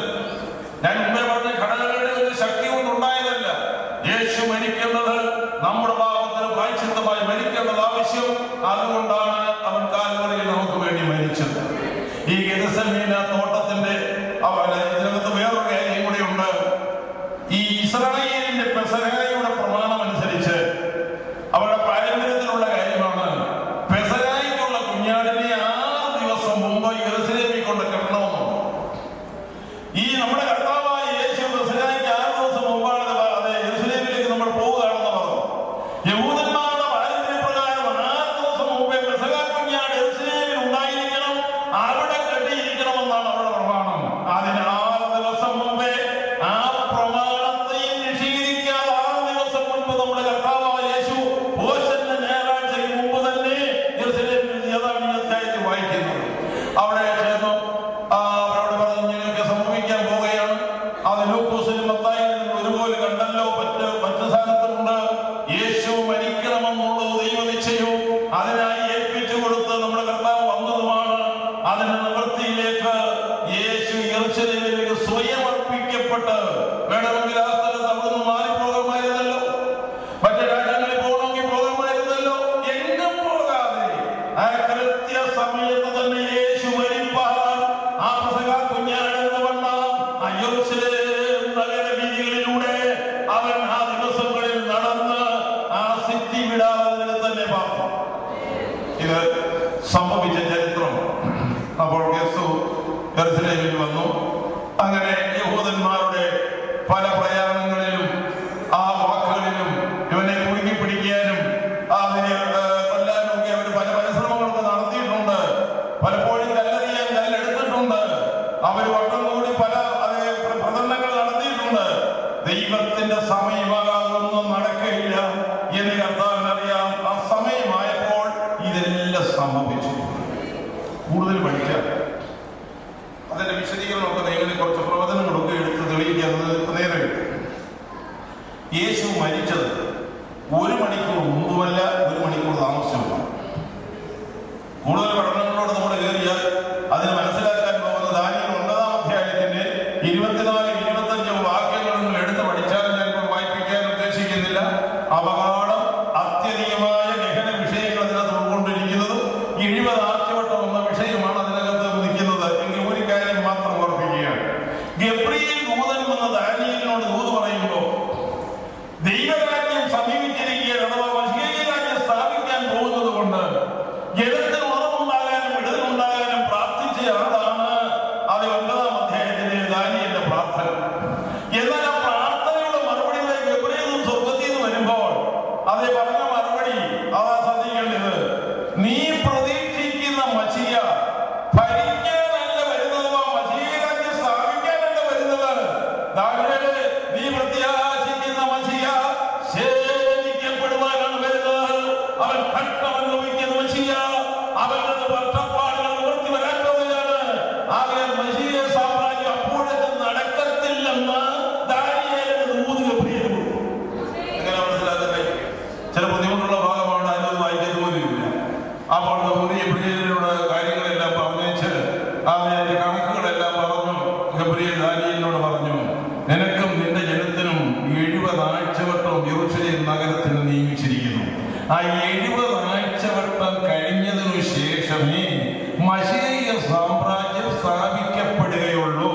ഞാൻ മുമ്പേ പറഞ്ഞ ഘടകങ്ങളുടെ ഒരു ശക്തി കൊണ്ടുണ്ടായതല്ല. യേശു മരിക്കേണ്ടത് നമ്മുടെ പാപത്തിന് പ്രായശ്ചിത്തമായി മരിക്കേണ്ടത് ആവശ്യം. അതുകൊണ്ടാണ് അവൻ കാൽവറിയിൽ നമുക്ക് വേണ്ടി മരിച്ചത്. ഈ ഗെത്സമേന തോട്ടത്തിന്റെ ഇതിനകത്ത് വേറൊരു കാര്യം കൂടി ഉണ്ട്. ഈ ഇസ്രായേലിന്റെ പെസഹായുടെ പ്രമാണം അനുസരിച്ച് അവരുടെ പാരമ്പര്യത്തിലുള്ള കാര്യമാണ്. പെസഹായ്ക്കുള്ള കുഞ്ഞാടിനെ 6 ദിവസം മുമ്പ് യെരൂശലേമിൽ കൊണ്ട് കെട്ടണമെന്നുണ്ട്. ഈ നമ്മുടെ കർത്താവായ യേശു പെസഹായ്ക്ക് 6 ദിവസം മുമ്പാണ് യെരൂശലേമിലേക്ക് നമ്മൾ പോവുകയാണെന്ന് പറഞ്ഞു. യഹൂദന്മാരുടെ പാരമ്പര്യപ്രകാരം 6 ദിവസം മുമ്പേ പെസഹാ കുഞ്ഞാട് യെരൂശലേമിൽ ഉണ്ടായിരിക്കണം, അവിടെ കെട്ടിയിരിക്കണമെന്നാണ് അവരുടെ പ്രമാണം. അതിന് 6 ദിവസം മുമ്പേ ആ പ്രമാണത്തെയും നിഷേധിക്കാതെ 6 ദിവസം മുൻപ് നമ്മുടെ കർത്താവായ യേശു ഓശന്റെ ഞായറാഴ്ചയ്ക്ക് മുമ്പ് തന്നെ യെരൂശലേമിൽ ഏതാണ് ഈ അധ്യായത്തിൽ വായിക്കുന്നത്. അവിടെ ചെന്നു അവരോട് പറഞ്ഞു, ഇങ്ങനെയൊക്കെ സംഭവിക്കാൻ പോവുകയാണ്. അത് ലൂക്കോസിലും മത്തായിലും ഒരുപോലെ കണ്ടല്ലോ. മറ്റു സ്ഥാനത്തുണ്ട്. യേശു മരിക്കണമെന്നുള്ളത് ദൈവനിശ്ചയവും അതിനായി ഏൽപ്പിച്ചു കൊടുത്ത് നമ്മുടെ കർത്താവ് വന്നതുമാണ്. അതിന്റെ നിവൃത്തിയിലേക്ക് യേശു യെരൂശലേമിലേക്ക് സ്വയം അർപ്പിക്കപ്പെട്ട് വേണമെങ്കിൽ ആ സ്ഥലത്ത് അവിടുന്ന് മാറിപ്പോകാമായിരുന്നല്ലോ. മറ്റു രാജ്യങ്ങളിൽ പോകണമെങ്കിൽ പോകാമായിരുന്നല്ലോ. എങ്ങും പോകാതെ ആ കൃത്യ സമയത്ത് തന്നെ യേശു മരിപ്പാൻ ആ പെസഹാ കുഞ്ഞാടെന്ന് വന്ന ആ യെരൂശലേം നഗര വീതികളിലൂടെ അവൻ ആ ദിവസങ്ങളിൽ നടന്ന് ആ സിറ്റി വിടാതെ തന്നെ പാർത്തു. ഇത് സംഭവിച്ച ചരിത്രം. അപ്പോൾ യേശു യെരൂശലേമിൽ വന്നു. അങ്ങനെ യഹൂദന്മാരുടെ പല പ്രയാണങ്ങളിലും സമയമാകാതൊന്നും നടക്കയില്ല എന്ന് കർത്താവിനറിയാം. ആ സമയമായപ്പോൾ ഇതെല്ലാം സംഭവിച്ചു. കൂടുതൽ പഠിക്കാം, അതിന്റെ വിശദീകരണമൊക്കെ ദൈവത്തിന് കുറച്ച് പ്രവചനങ്ങളൊക്കെ എടുത്ത് തെളിയിക്കുന്നത് നേരം. യേശു മരിച്ചത് 1 മണിക്കൂർ മുമ്പുമല്ല, 1 മണിക്കൂർ താമസിച്ചുമല്ല. കൂടുതൽ പഠനങ്ങളോട് നമ്മൾ കയറിയാൽ അതിന് മനസ്സിലാക്കാൻ പോകുന്ന ദാനിയേൽ 9-ാം അധ്യായത്തിന്റെ 24-25 വാക്യങ്ങൾ നിങ്ങൾ എടുത്ത് പഠിച്ചാലും ഞാൻ ഇപ്പോൾ വായിപ്പിക്കാൻ ഉദ്ദേശിക്കുന്നില്ല. അപകടം അത്യധികമായ ഗഹന വിഷയങ്ങൾ അതിനകത്ത് ഉൾക്കൊണ്ടിരിക്കുന്നത് 70 ആഴ്ചവട്ടം എന്ന വിഷയമാണ് അതിനകത്ത് നിൽക്കുന്നത്. എങ്കിൽ ഒരു കാര്യം മാത്രം ഓർപ്പിക്കുകയാണ്. ഗബ്രിയേൽ ദൂതൻ വന്ന ദാനിയേലിനോട് ദൂത് പറയുമ്പോൾ ദൈവരാജ്യം സമീപിച്ചിരിക്കുകയാണ്, അഥവാ മശീഹ രാജ്യം സ്ഥാപിക്കാൻ പോകുന്നത് കൊണ്ട് ജനത്തിന് ഉറവുണ്ടാകാനും വിടുതലുണ്ടാകാനും പ്രാർത്ഥിച്ച ആളാണ് അത് 9-ാം അധ്യായത്തിലെ ദാനിയേലിന്റെ പ്രാർത്ഥന. എന്നാൽ ആ പ്രാർത്ഥനയുടെ മറുപടിയിലേക്ക് ഗബ്രിയേൽ സ്വർഗ്ഗത്തിൽ നിന്ന് വരുമ്പോൾ അതേ പറഞ്ഞ മറുപടി അതാ ശ്രദ്ധിക്കേണ്ടത്. നീ പ്രതീക്ഷിക്കുന്ന മശീഹ ഭരിക്കാനല്ല വരുന്നത്, മശീഹ രാജ്യം സ്ഥാപിക്കാനല്ല വരുന്നത്. ദാനിയേലേ, നീ പ്രത്യാശിക്കുന്ന മശീഹ സേവിക്കപ്പെടുവാനാണ് വരുന്നത്. അവൻ ഘട്ടം അനുഭവിക്കുന്ന മശീഹ, അവന്റെ വർഷപ്പാടുകൾ നിവർത്തി വരാൻ പോവുകയാണ്. ആകയാൽ മശീഹ സാമ്രാജ്യം അപ്പോഴേക്കും നടക്കത്തില്ലെന്ന് ദാനിയേലിന് ദൂത് ഗബ്രിയേൽ കൊടുത്തു. എങ്ങനെ മനസ്സിലാക്കട്ടെ? ചില ബുദ്ധിമുട്ടുള്ള ഭാഗമാണ്, അതിനൊന്നും വായിക്കുന്നത് പോലുമില്ല. അപ്പോൾ ഗബ്രിയേലിനോട് കാര്യങ്ങളെല്ലാം പറഞ്ഞേച്ച് അതിന്റെ കണക്കുകളെല്ലാം പറഞ്ഞു. ഗബ്രിയേൽ ദാനിയേലിനോട് പറഞ്ഞു, നിനക്കും നിന്റെ ജനത്തിനും 70 ആഴ്ചവട്ടം യെരൂശലേം നഗരത്തിന് നിയമിച്ചിരിക്കുന്നു. ആ 70 ആഴ്ചവട്ടം കഴിഞ്ഞതിനു ശേഷമേ മശീഹ സാമ്രാജ്യം സ്ഥാപിക്കപ്പെടുകയുള്ളൂ.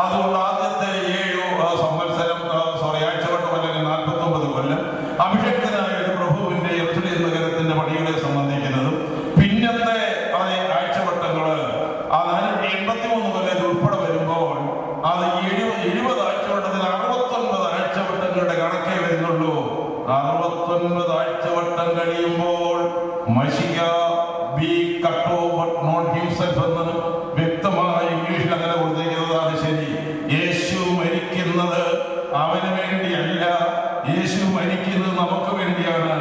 അതുകൊണ്ട് ആദ്യത്തെ 7 സംവത്സരം ആഴ്ചവട്ടം അല്ലെങ്കിൽ 49 കൊല്ലം അഭിഷക്തനായ ഒരു പ്രഭുവിന്റെ യെരൂശലേം നഗരത്തിന്റെ പണികളെ സംബന്ധിക്കുന്നതും പിന്നത്തെ ആഴ്ചവട്ടങ്ങള് ആ 483 കൊല്ലം ഉൾപ്പെടെ വരുമ്പോൾ അത് 70 ആഴ്ചവട്ടത്തിൽ 69 ആഴ്ചവട്ടങ്ങളുടെ കണക്കേ വരുന്നുള്ളൂ. 69 ആഴ്ചവട്ടം കഴിയുമ്പോൾ മശീഹ be cut off but not himself എന്ന് വ്യക്തമായ ഇംഗ്ലീഷിൽ അങ്ങനെ കൊടുത്തിരിക്കുന്നതാണ് ശരി. യേശു മരിക്കുന്നത് അവന് വേണ്ടിയല്ല, യേശു മരിക്കുന്നത് നമുക്ക് വേണ്ടിയാണ്.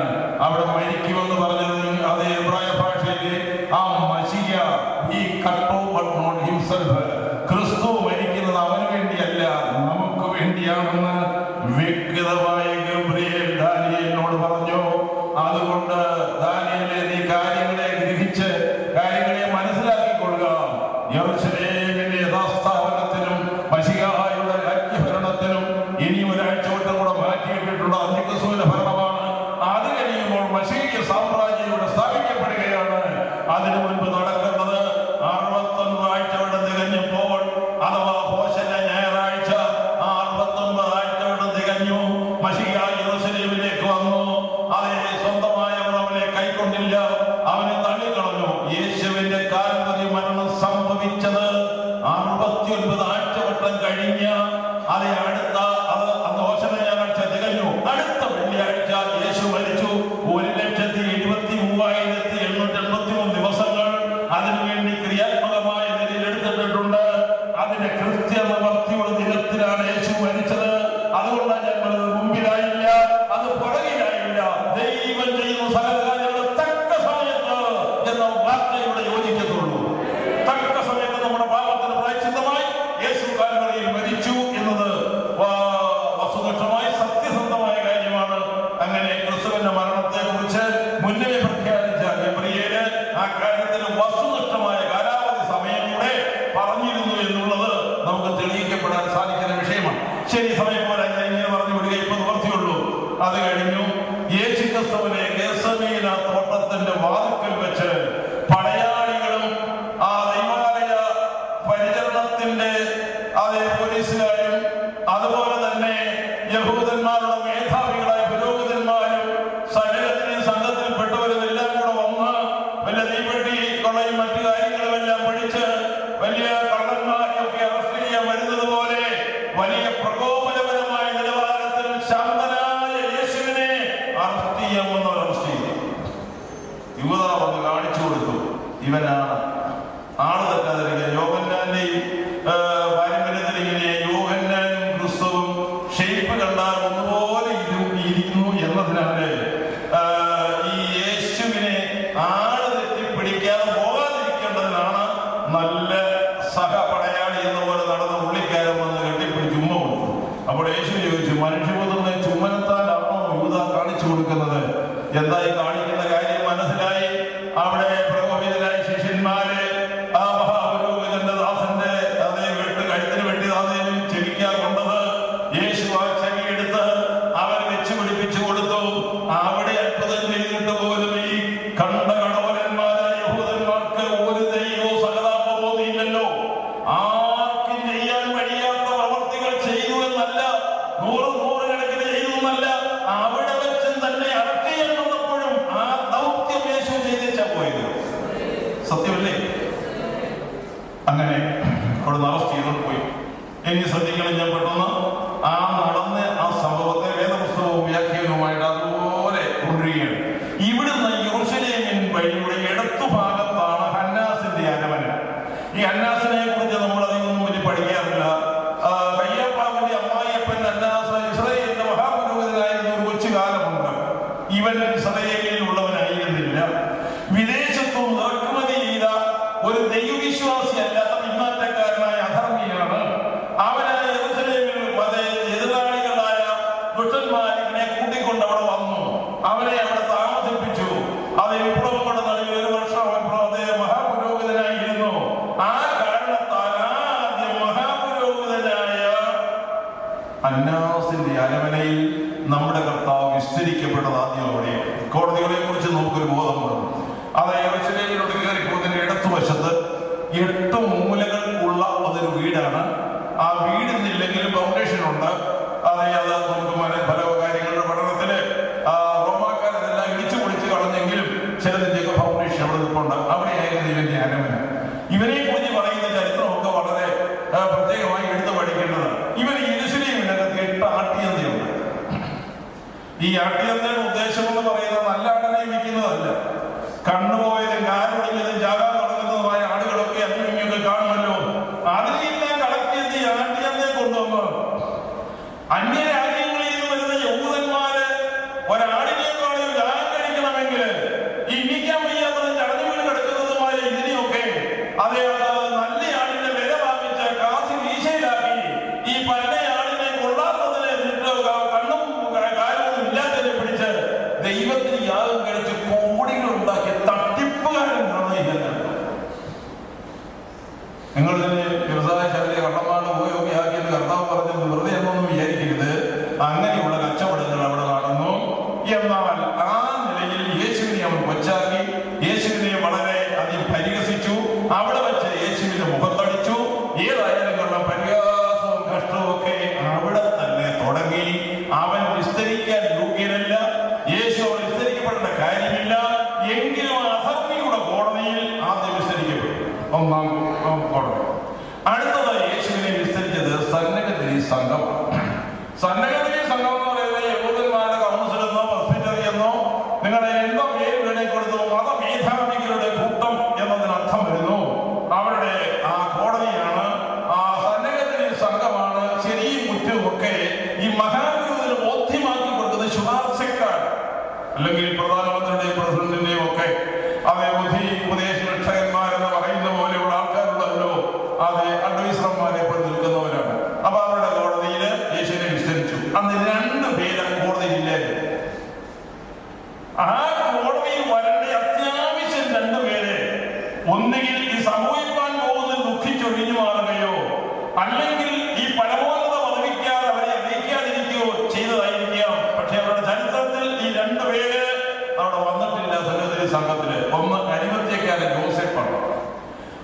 അവിടെ മരിക്കുമെന്ന് പറഞ്ഞത് അതേ എബ്രായ ഭാഷയിലെ ആ മശീഹ be cut off but not himself, ക്രിസ്തു മരിക്കുന്നത് അവന് വേണ്ടിയല്ല നമുക്ക് വേണ്ടിയാണെന്ന് വ്യക്തമായ ഗബ്രിയേൽ ദാനിയേലിനോട് പറഞ്ഞു. അതുകൊണ്ട് ദാനിയേലേ, നീ കാര്യങ്ങളെ ഗ്രഹിച്ച് കാര്യങ്ങളെ മനസ്സിലാക്കിക്കൊള്ളുക. യെരൂശലേമിന്റെ യഥാസ്ഥാപനത്തിനും മശീഹയുടെ രാജ്യഭരണത്തിനും ഇനി ഒരാഴ്ചവട്ടം കൂടെ മാറ്റിയിട്ടിട്ടുള്ള അന്തിക്രിസ്തുവിന്റെ ഭരണമാണ്. അത് കഴിയുമ്പോൾ മശീഹ സാമ്രാജ്യം ഇവിടെ സ്ഥാപിക്കപ്പെടുകയാണ്. അതിനു മുൻപ് നടക്കുന്നത് 69 ആഴ്ചവട്ടം തികഞ്ഞപ്പോൾ, അഥവാ ഹോശന്ന ഞായറാഴ്ച 69 ആഴ്ചവട്ടം തികഞ്ഞു. മശീഹ യെരൂശലേമിലേക്ക് വന്നു. അവനെ സ്വന്തമായവർ അവനെ കൈക്കൊണ്ടില്ല, അവനെ തള്ളിക്കളഞ്ഞു. യേശുവിന്റെ കാൽവരി മരണം സംഭവിച്ചത് 69 ആഴ്ചവട്ടം കഴിഞ്ഞ അതെ അടുത്ത അന്ന് ഹോശന്ന ഞായറാഴ്ച തികഞ്ഞു. അടുത്ത വെള്ളിയാഴ്ച യേശു മരിച്ചു. 1,23,883 ദിവസങ്ങൾ അതിനുവേണ്ടി ക്രിയാത്മകമായ നിലയിൽ എടുത്തിട്ടുണ്ട്. അതിന്റെ കൃത്യനിവർത്തിയുള്ള ദിനത്തിലാണ് യേശു മരിച്ചത്. അതുകൊണ്ടാണ് ഞങ്ങൾ മുമ്പിലായില്ല, അത് പുറകിലായില്ല. ദൈവം ചെയ്യുന്ന സകല കാര്യങ്ങളും തക്ക സമയത്ത് എന്ന വാർത്തയോടെ യോജിക്കത്തുള്ളൂ. തക്ക സമയത്ത് നമ്മുടെ പാപത്തിന് പ്രായശ്ചിത്തമായി യേശു കാൽവരിയിൽ മരിച്ചു എന്നത് വസ്തുനിഷ്ഠമായി സത്യസന്ധമായ കാര്യമാണ്. അങ്ങനെ ക്രിസ്തുവിന്റെ മരണത്തെ കുറിച്ച് മുന്നേ പ്രഖ്യാപിച്ച ഗബ്രിയേല് ആ കാര്യത്തിന് വസ്തുനിഷ്ഠമായ കാലാവധി സമയം കൂടെ പറഞ്ഞിരുന്നു എന്നുള്ളത് നമുക്ക് തെളിയിക്കപ്പെടാൻ സാധിക്കുന്ന വിഷയമാണ്. ശരി, സമയം പോലെ ഇങ്ങനെ പറഞ്ഞു വിടുക, ഇപ്പൊ നിവർത്തിയുള്ളൂ. അത് കഴിഞ്ഞു. യേശു ക്രിസ്തുവിനെ ഗെത്സമേന തോട്ടത്തിന്റെ വാതിൽക്കൽ വെച്ച് പടയാളികളും ആ ദൈവാലയ പരിചരണത്തിന്റെ അതേ പോലീസുകാരും അതുപോലെ തന്നെ യഹൂദന്മാരുടെ മേധാവികളായ പുരോഹിതന്മാരും സകലത്തിനെയും സംഘത്തിൽപ്പെട്ടവരും എല്ലാം കൂടെ വന്ന് വലിയ തീപ്പെട്ടി കൊള്ളയും മറ്റു കാര്യങ്ങളുമെല്ലാം പഠിച്ച് വലിയ കള്ളന്മാരെയൊക്കെ അറസ്റ്റ് ചെയ്യാൻ വരുന്നത് പോലെ വലിയ പ്രകോപനപരമായ നിലവാരത്തിൽ ശാന്തനായ യേശുവിനെ അറസ്റ്റ് ചെയ്യാമെന്നവർ അറസ്റ്റ് ചെയ്തു. യുവത വന്ന് കാണിച്ചു കൊടുത്തു, ഇവനാണ്. ആള് തെറ്റാതിരിക്കുക. യോഹന്നാന്റെയും പാരമ്പര്യത്തിൽ ഇങ്ങനെ യോഹന്നാനും ക്രിസ്തുവും ഷേപ്പ് കണ്ടാൽ ഒന്നുപോലെ കൊടുക്കുന്നത്. എന്തായി കാണിക്കുന്ന കാര്യം മനസ്സിലായി. അവിടെ പ്രകോപിതരായ ശിഷ്യന്മാര് ആ മഹാപുരോഹിതന്റെ ദാസന്റെ അതേ കഴുത്തിന് വെട്ടിയതാന്നേലും ചെവിക്കാ കൊണ്ടത്. യേശു ആ ചെവിയെടുത്ത് അവൻ വെച്ച് പിടിപ്പിച്ചു കൊടുത്തു. അവിടെ അത്ഭുതം ചെയ്തിട്ട് പോലും ഈ കണ്ട കടവരന്മാരായ യഹൂദന്മാർക്ക് ഒരു ദൈവവും സഹതാപവും ഇല്ലല്ലോ. ആർക്കും ചെയ്യാൻ കഴിയാത്ത പ്രവർത്തികൾ ചെയ്തു എന്നല്ല, നൂറുകണക്കിന് ചെയ്തു എന്നല്ല, അവിടെ വെച്ച് തന്നെ അറസ്റ്റ് ചെയ്യാൻ വന്നപ്പോഴും ആ ദൗത്യം യേശു ചെയ്തിച്ചാ പോയത്. സത്യമല്ലേ? അങ്ങനെ അവിടെ അറസ്റ്റ് ചെയ്തോണ്ട് പോയി. എനിക്ക് ശ്രദ്ധിക്കണം, ഞാൻ പെട്ടെന്ന് ആ നടന്ന ആ സംഭവത്തെ വേദപുസ്തകവും വ്യാഖ്യാനവുമായിട്ട് അതുപോലെ കൊണ്ടുവരികയാണ്. ഇവിടുന്ന് യെരൂശലേമിൻ വഴിയുടെ ഇടത്തുഭാഗത്താണ് ഹന്നാസിന്റെ അരമന. ഈ ഹന്നാസിനെ കുറിച്ച് നമ്മൾ അധികമൊന്നും വലിയ പഠിക്കാറില്ല. കയ്യപ്പാവിന്റെ അമ്മായിയപ്പൻ ഹന്നാസ് ഇസ്രായേലിന്റെ മഹാപുരോഹിതനായിരുന്ന ഒരു കൊച്ചു കാലമുണ്ട്. ഇവൻ ഇസ്രായേലിൽ ഉള്ളവനായിരുന്നില്ല. വിദേശത്തും ഇറക്കുമതി ചെയ്ത ഒരു ദൈവവിശ്വാസി അല്ലാത്ത പിന്മാറ്റക്കാരനായ അധർമ്മിയാണ്. അവനായ യെരൂശലേമിൽ എതിരാളികളായ ദുഷ്ടന്മാരിനെ കൂട്ടിക്കൊണ്ട് അവിടെ വന്നു. അവനെ അവിടെ താമസിപ്പിച്ചു. അത് വിപ്ലവങ്ങളുടെ നടുവിൽ ഒരു വർഷം അവൻ മഹാപുരോഹിതനായിരുന്നു. ആ കാരണത്താൽ ആദ്യം മഹാപുരോഹിതനായ ഹന്നാസിന്റെ അരമനയിൽ നമ്മുടെ കർത്താവ് വിസ്തരിക്കപ്പെട്ടത് ആദ്യം അവിടെയാണ്. കോടതികളെ കുറിച്ച് നമുക്കൊരു ബോധം വന്നു. അത് യെരൂശലേമിലോട്ട് കയറിപ്പോകുന്നതിന്റെ ഇടത്തുവശത്ത് 8 മൂലകൾ ഉള്ള അതൊരു വീടാണ്. ആ വീടിന്നില്ലെങ്കിലും ഫൗണ്ടേഷൻ ഉണ്ട്. അത് നമുക്ക് പല കാര്യങ്ങളുടെ പഠനത്തില് റോമാക്കാരെല്ലാം ഇടിച്ചു പൊളിച്ച് കളഞ്ഞെങ്കിലും ചിലതിന്റെയൊക്കെ ഫൗണ്ടേഷൻ അവിടെ നിൽപ്പുണ്ട്. അവിടെയായിരുന്നു ഇവന്റെ അരമന. ഇവനെ കുറിച്ച് പറയുന്ന ചരിത്രമൊക്കെ വളരെ പ്രത്യേകമായി എടുത്തു പഠിക്കേണ്ടതാണ്. ഇവന് യെരൂശലേമിനകത്ത് 8 ആട്ടിയന്തയുണ്ട്. ഈ ആട്ടിയന്തയുടെ ഉദ്ദേശം എന്ന് പറയുന്നത് നല്ല ആടിനെ വിൽക്കുന്നതല്ല. കണ്ണുപോയതും കാലൊടിഞ്ഞതും ചാകാൻ തുടങ്ങുന്നതുമായ ആടുകളൊക്കെ അന്യൊക്കെ കാണുമല്ലോ. അതിനെല്ലാം കളക്ട് ചെയ്ത് ഈ ആട്ടിയന്തയെ കൊണ്ടുവന്ന് അന്യരാജ്യങ്ങളിൽ നിന്ന് വരുന്ന യഹൂദന്മാര് ഒരാടിനേക്കാളും ജാഗം കഴിക്കണമെങ്കിൽ ഈ ഇനിക്കാൻ വയ്യാത്തതും ചടഞ്ഞു വീട് കിടക്കുന്നതുമായ ഇതിനെയൊക്കെ അതേ നല്ല ആടിന്റെ വില വാങ്ങിച്ച കാശി വീശയിലാക്കി ഈ പന്ന ആടിനെ കൊള്ളാത്തതിനെ കണ്ണും കാലൊന്നും ഇല്ലാത്തതിനെ പിടിച്ച് ദൈവത്തിന് യാഗം കഴിച്ച് കോടികൾ ഉണ്ടാക്കിയ തട്ടിപ്പുകാരനാണ് ഇതെല്ലാം. നിങ്ങൾ തന്നെ വ്യവസായശാലയെ കള്ളമാണ് പോയൊക്കെ ആക്കിയെന്ന് കർത്താവ് പറഞ്ഞത് വെറുതെ എന്നൊന്നും വിചാരിക്കരുത്. അങ്ങനെയുള്ള കച്ചവടങ്ങൾ അവിടെ നടന്നു. എന്നാൽ ആ നിലയിൽ യേശുവിനെ അവൻ കൊച്ചാക്കി, യേശുവിനെ വളരെ അധികം പരിഹസിച്ചു. അവിടെ വെച്ച് യേശുവിന്റെ മുഖത്തടിച്ചു. ഏതായാലും കൊള്ള പരിഹാസവും കഷ്ടവും ഒക്കെ അവിടെ തന്നെ തുടങ്ങി. അവൻ വിസ്തരിക്കാൻ യോഗ്യനല്ല. യേശു അവൻ വിസ്തരിക്കപ്പെടേണ്ട കാര്യമില്ല. എങ്കിലും അധർമ്മിയുടെ കോടതിയിൽ ആദ്യം വിസ്തരിക്കപ്പെട്ടു. ഒന്നാം കോടതി. അടുത്തതായി യേശുവിനെ വിസ്തരിച്ചത് സന്നഗതിരി സംഘം. സന്നഗതിരി സംഘം എന്ന് പറയുന്നത് യഹൂദന്മാരുടെ കൗൺസിൽ എന്നോ പ്രസ്ബിറ്ററി എന്നോ നിങ്ങളെ എന്തോ പേര് വേണേ കൊടുത്തോ മതമേധാവികളുടെ കൂട്ടം എന്നതിനർത്ഥം വരുന്നു. അവരുടെ ആ കോടതിയാണ്. ആ സന്നഗതിരി സംഘമാണ് ശരിയും കുറ്റവും ഒക്കെ ഈ മഹാപുരോഹിതന് ബോധ്യമാക്കി കൊടുക്കുന്ന ശുപാർശക്കാർ, അല്ലെങ്കിൽ പ്രധാനമന്ത്രിയുടെയും പ്രസിഡന്റിന്റെയും ഒക്കെ അതേ ഉപദേശ രക്ഷകന്മാരെന്ന് പറയുന്ന പോലെയുള്ള ആൾക്കാരുള്ളല്ലോ. അതെ അഡ്വൈസർമാരെ പോലെ നിൽക്കുന്നവരാണ്. അപ്പൊ അവരുടെ കോടതിയിൽ യേശുവിനെ വിസ്തരിച്ചു. അന്ന് 2 പേര് കോടതിയില്ലായിരുന്നു. ആ കോടതിയിൽ വരേണ്ട അത്യാവശ്യം 2 പേര് ഒന്നുകിൽ ഈ സംഭവിക്കാൻ പോകുന്നതിൽ ദുഃഖിച്ചൊഴിഞ്ഞു മാറുകയോ അല്ലെങ്കിൽ ഈ പരമോന്നത പദവിക്കാർ അവരെ അറിയിക്കാതിരിക്കുകയോ ചെയ്തതായിരിക്കാം. പക്ഷെ അവരുടെ ചരിത്രത്തിൽ ഈ 2 പേര് അവിടെ വന്നിട്ടില്ല സന്നദ്ധി സംഘത്തില്. ഒന്ന് അരിമത്യക്കാരൻ യോസേഫാണ്.